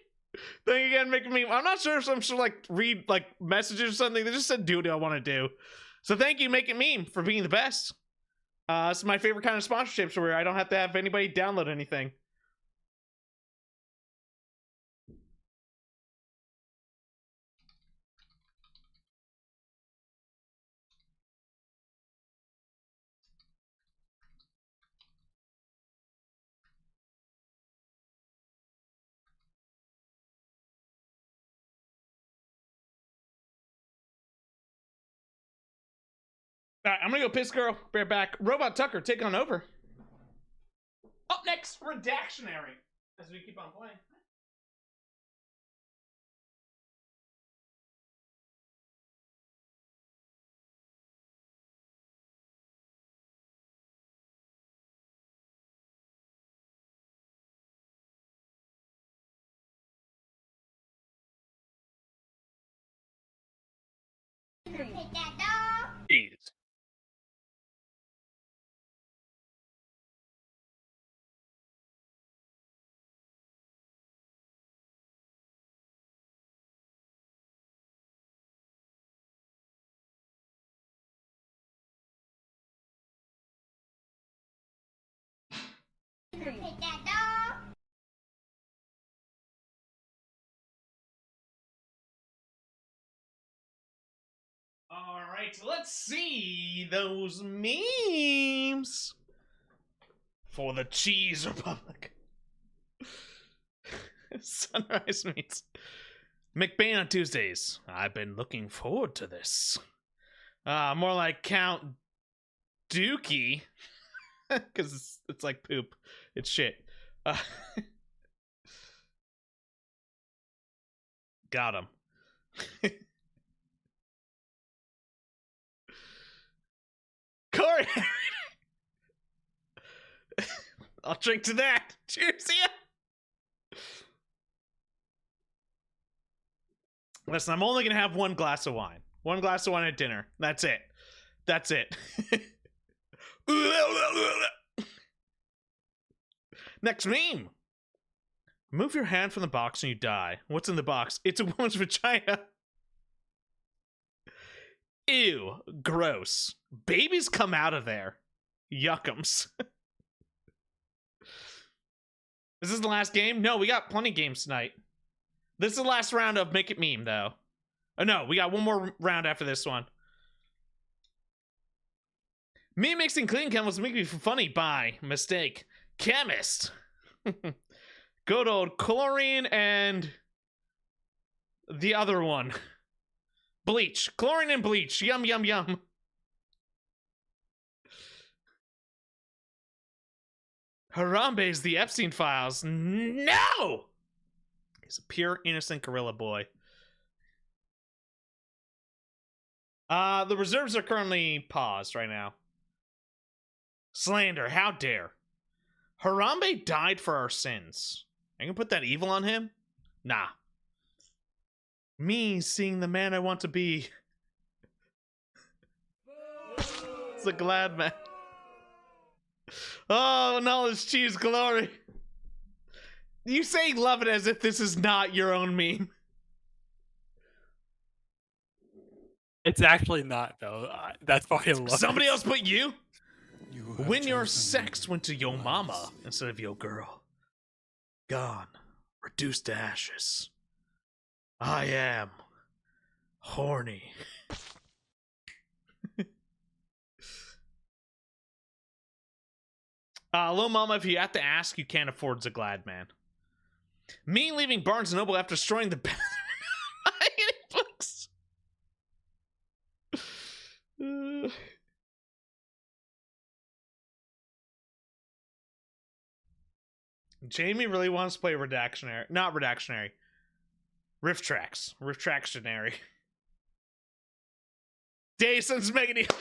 Thank you again, making me. I'm not sure if I'm sure like read like messages or something. They just said do what I want to do. So thank you, Make It Meme, for being the best. It's my favorite kind of sponsorships where I don't have to have anybody download anything. All right, I'm gonna go piss girl. Bear back. Robot Tucker, take on over. Up next, Redactionary. As we keep on playing. Take that dog. Jeez. Take that dog. All right, so let's see those memes for the Cheese Republic. Sunrise meets McBain on Tuesdays. I've been looking forward to this. More like Count Dookie, because it's like poop. It's shit. Got him. Corey! I'll drink to that. Cheers, see ya! Listen, I'm only gonna have one glass of wine. One glass of wine at dinner. That's it. That's it. Next meme. Move your hand from the box and you die. What's in the box? It's a woman's vagina. Ew. Gross. Babies come out of there. Yuckums. Is this the last game? No, we got plenty of games tonight. This is the last round of Make It Meme, though. Oh, no, we got one more round after this one. Me mixing clean chemicals make me funny by mistake. Chemist. Good old chlorine and the other one. Bleach. Chlorine and bleach. Yum, yum, yum. Harambe's the Epstein Files. No! He's a pure, innocent gorilla boy. The reserves are currently paused right now. Slander, how dare. Harambe died for our sins. I can put that evil on him? Nah. Me seeing the man I want to be. It's a glad man. Oh, knowledge, cheese, glory. You say love it as if this is not your own meme. It's actually not, though. That's why I love Somebody it. else put you? You have When your chosen sex went to your mama instead of your girl. Gone. Reduced to ashes. I am horny. Lil Mama, if you have to ask, you can't afford Zaglad, man. Me leaving Barnes & Noble after destroying the books. Jamie really wants to play Redactionary. Not Redactionary. Rift Tracks. Rift Tractionary. Jason's making it.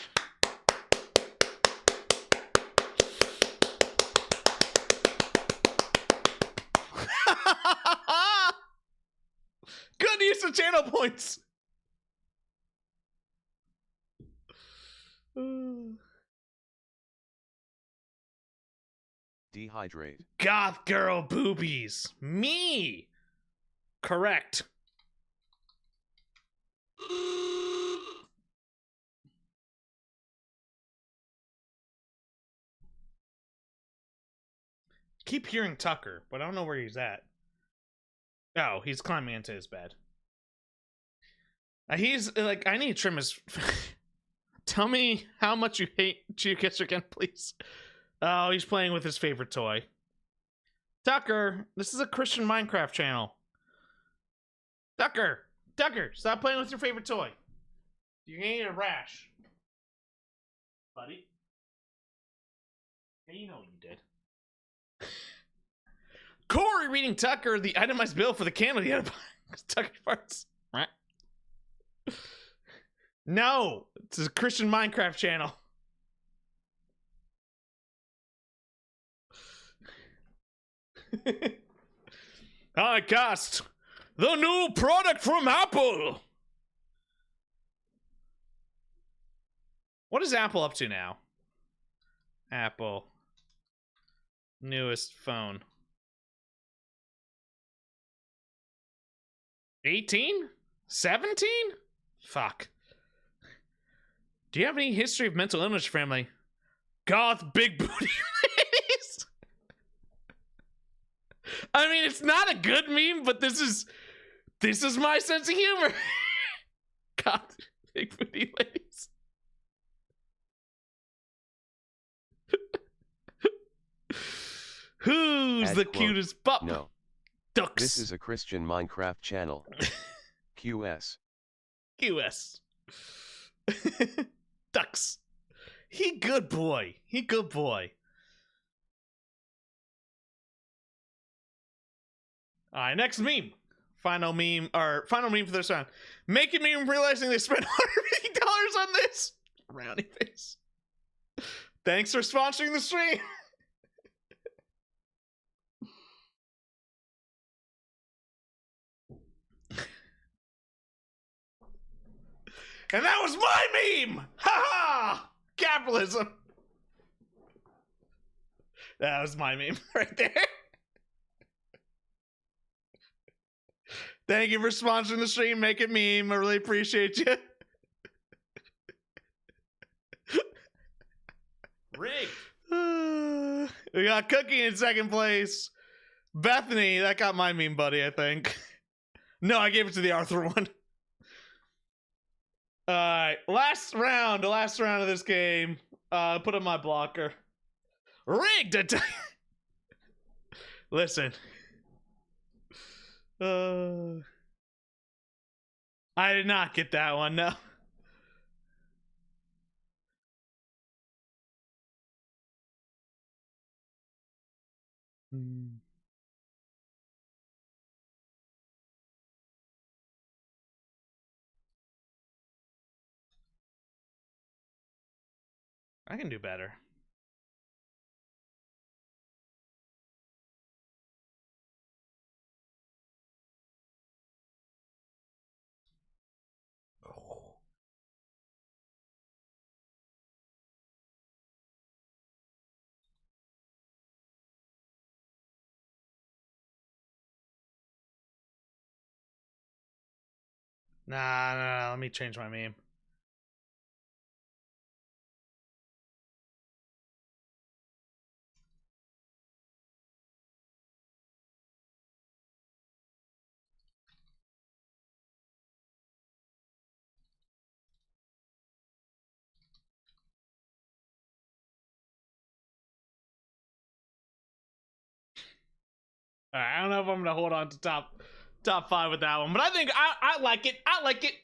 Good use of channel points. Dehydrate. Goth girl boobies. Me. Correct. Keep hearing Tucker, but I don't know where he's at. Oh, he's climbing into his bed. He's like, I need to trim his. Tell me how much you hate Geocacher again, please. Oh, he's playing with his favorite toy. Tucker, this is a Christian Minecraft channel. Tucker, stop playing with your favorite toy. You're gonna get a rash, buddy. Hey, you know what you did. Corey reading Tucker the itemized bill for the candle he had to buy. Tucker farts. Right? No, it's a Christian Minecraft channel. I cast the new product from Apple. What is Apple up to now? Apple newest phone. 18? 17? Fuck. Do you have any history of mental illness, family? Goth big booty ladies. I mean, it's not a good meme, but this is my sense of humor. Goth big booty ladies. Who's Add the quote, cutest pup? No. Ducks. This is a Christian Minecraft channel. QS. QS. Ducks. He good boy. He good boy. Alright, next meme. Final meme for this round. Making meme realizing they spent $150 on this. Roundy face. Thanks for sponsoring the stream. And that was my meme! Ha ha! Capitalism! That was my meme right there. Thank you for sponsoring the stream. Make it meme. I really appreciate you. Rigged. We got Cookie in second place. Bethany, that got my meme buddy, I think. No, I gave it to the Arthur one. Alright, last round of this game. Put on my blocker. Rigged! Listen. I did not get that one, no. I can do better. Nah, let me change my meme. Alright, I don't know if I'm gonna hold on to top 5 with that one, but I think I like it. I like it.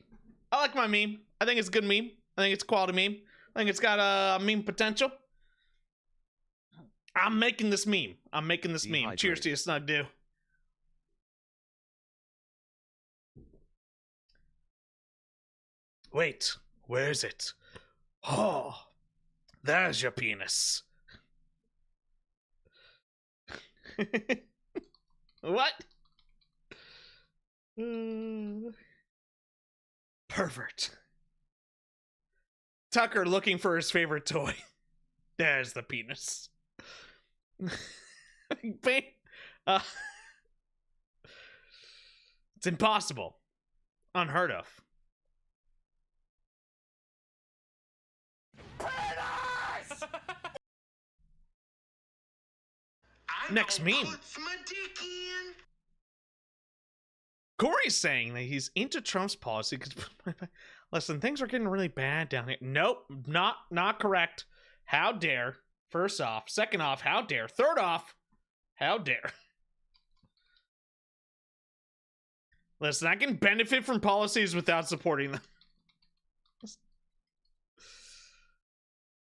I like my meme. I think it's a good meme. I think it's a quality meme. I think it's got a meme potential. I'm making this meme. I'm making this meme. Dehydrate. Cheers to you, Snug Do. Wait, where is it? Oh, there's your penis. What? Pervert. Tucker looking for his favorite toy. There's the penis. It's impossible. Unheard of. Next meme. Corey's saying that he's into Trump's policy because listen, things are getting really bad down here. Nope, not correct. How dare? First off, second off, how dare? Third off, how dare? Listen, I can benefit from policies without supporting them.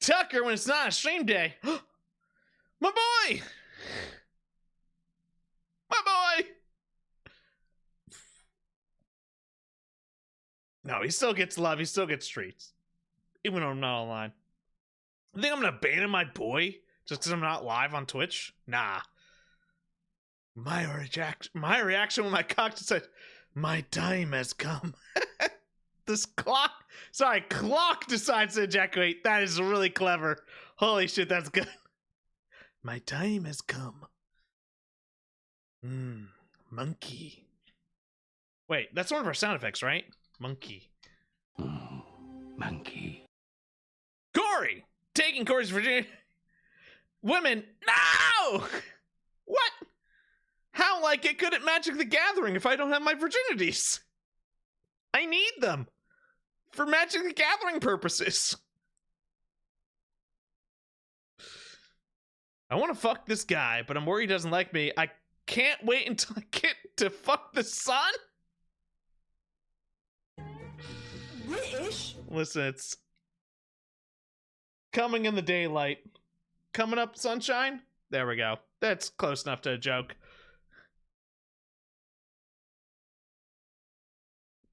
Tucker, when it's not a stream day. My boy! My boy! No, he still gets love. He still gets treats. Even though I'm not online. I think I'm gonna abandon my boy just because I'm not live on Twitch? Nah. My reaction when my cock said, my time has come. This clock decides to ejaculate. That is really clever. Holy shit, that's good. My time has come. Monkey. Wait, that's one of our sound effects, right? Monkey. Monkey. Corey! Taking Corey's virginity. Women, no! What? How like it couldn't Magic the Gathering if I don't have my virginities? I need them for Magic the Gathering purposes. I want to fuck this guy, but I'm worried he doesn't like me. I can't wait until I get to fuck the sun. British? Listen, it's coming in the daylight. Coming up, sunshine? There we go. That's close enough to a joke.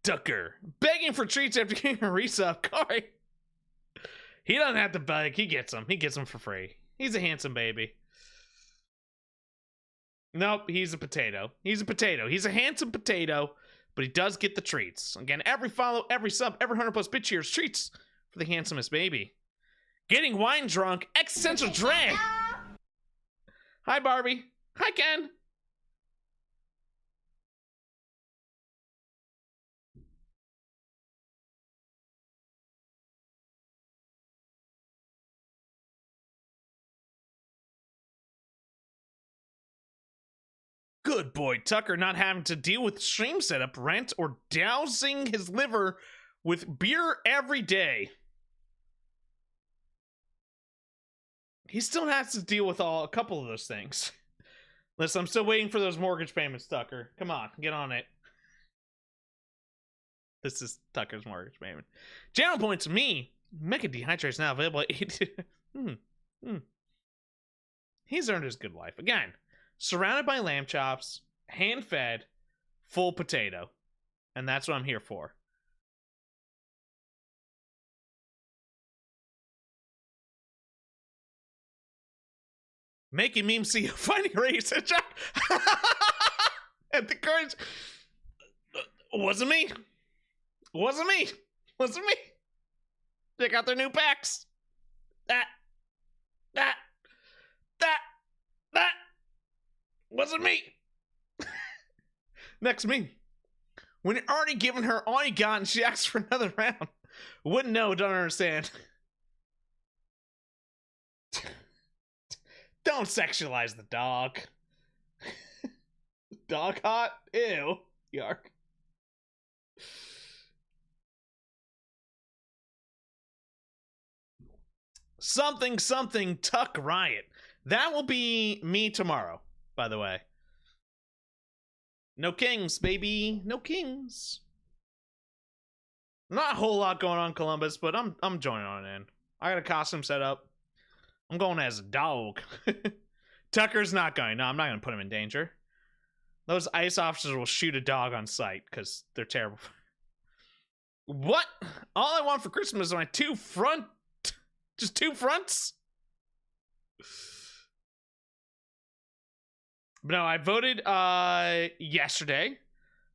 Tucker, begging for treats after getting a resub. Corey. He doesn't have to beg. He gets them. He gets them for free. He's a handsome baby. Nope, he's a potato. He's a potato. He's a handsome potato, but he does get the treats. Again, every follow, every sub, every 100 plus bit cheers, treats for the handsomest baby. Getting wine drunk, existential dread. Hi, Barbie. Hi, Ken. Good boy, Tucker, not having to deal with stream setup, rent, or dousing his liver with beer every day. He still has to deal with a couple of those things. Listen, I'm still waiting for those mortgage payments, Tucker. Come on, get on it. This is Tucker's mortgage payment. Channel points me. Mega Dehydrate is now available at 8. He's earned his good life. Again, surrounded by lamb chops, hand-fed, full potato. And that's what I'm here for. Making memes see you finding a race at Jack. At the courage. Wasn't me. Wasn't me. Wasn't me. Check out their new packs. That wasn't me. Next meme. When you're already giving her all you got and she asks for another round. Wouldn't know, don't understand. Don't sexualize the dog. Dog hot? Ew. Yark. Something Tuck Riot. That will be me tomorrow, by the way. No kings, baby. No kings. Not a whole lot going on, Columbus, but I'm joining on in. I got a costume set up. I'm going as a dog. Tucker's not going. No, I'm not going to put him in danger. Those ICE officers will shoot a dog on sight because they're terrible. What? All I want for Christmas is my just two fronts? But no, I voted yesterday,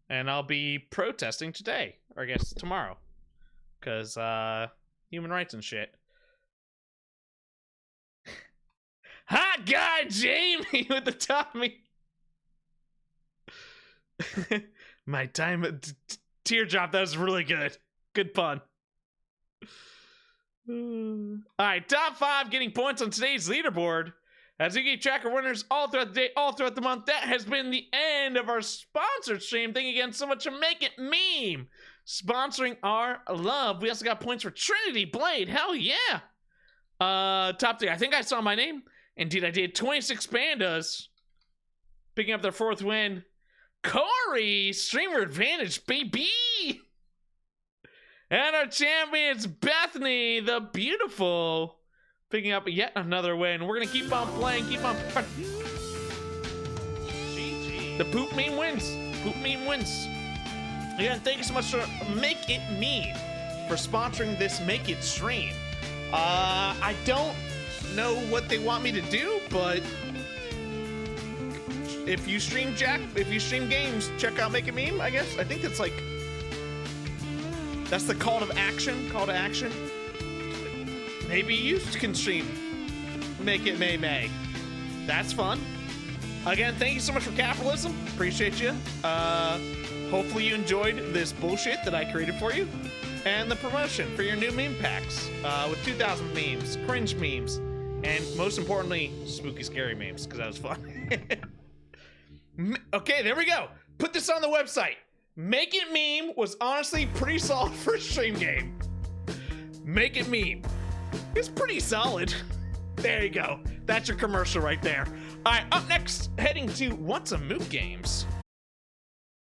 and I'll be protesting today, or I guess tomorrow, because human rights and shit. Hot guy Jamie with the Tommy. My time teardrop. That was really good. Good pun. All right, top 5 getting points on today's leaderboard. As we keep track of winners all throughout the day, all throughout the month, that has been the end of our sponsored stream. Thank you again so much for Make It Meme sponsoring our love. We also got points for Trinity Blade. Hell yeah. Top 3. I think I saw my name. Indeed, I did. 26 Pandas picking up their 4th win. Corey, Streamer Advantage, baby. And our champions, Bethany, the Beautiful, picking up yet another win. We're going to keep on playing, keep on... The Poop Meme wins. Poop Meme wins. Again, thank you so much for Make It Meme for sponsoring this Make It stream. I don't know what they want me to do, but if you stream games, check out Make It Meme, I guess. I think it's like... That's the call to action. Maybe you can stream Make It May. That's fun. Again, thank you so much for capitalism. Appreciate you. Hopefully you enjoyed this bullshit that I created for you. And the promotion for your new meme packs with 2,000 memes, cringe memes, and most importantly, spooky scary memes, because that was fun. Okay, there we go. Put this on the website. Make It Meme was honestly pretty solid for a stream game. Make It Meme. It's pretty solid. There you go. That's your commercial right there. All right, up next, heading to What's a Moot Games.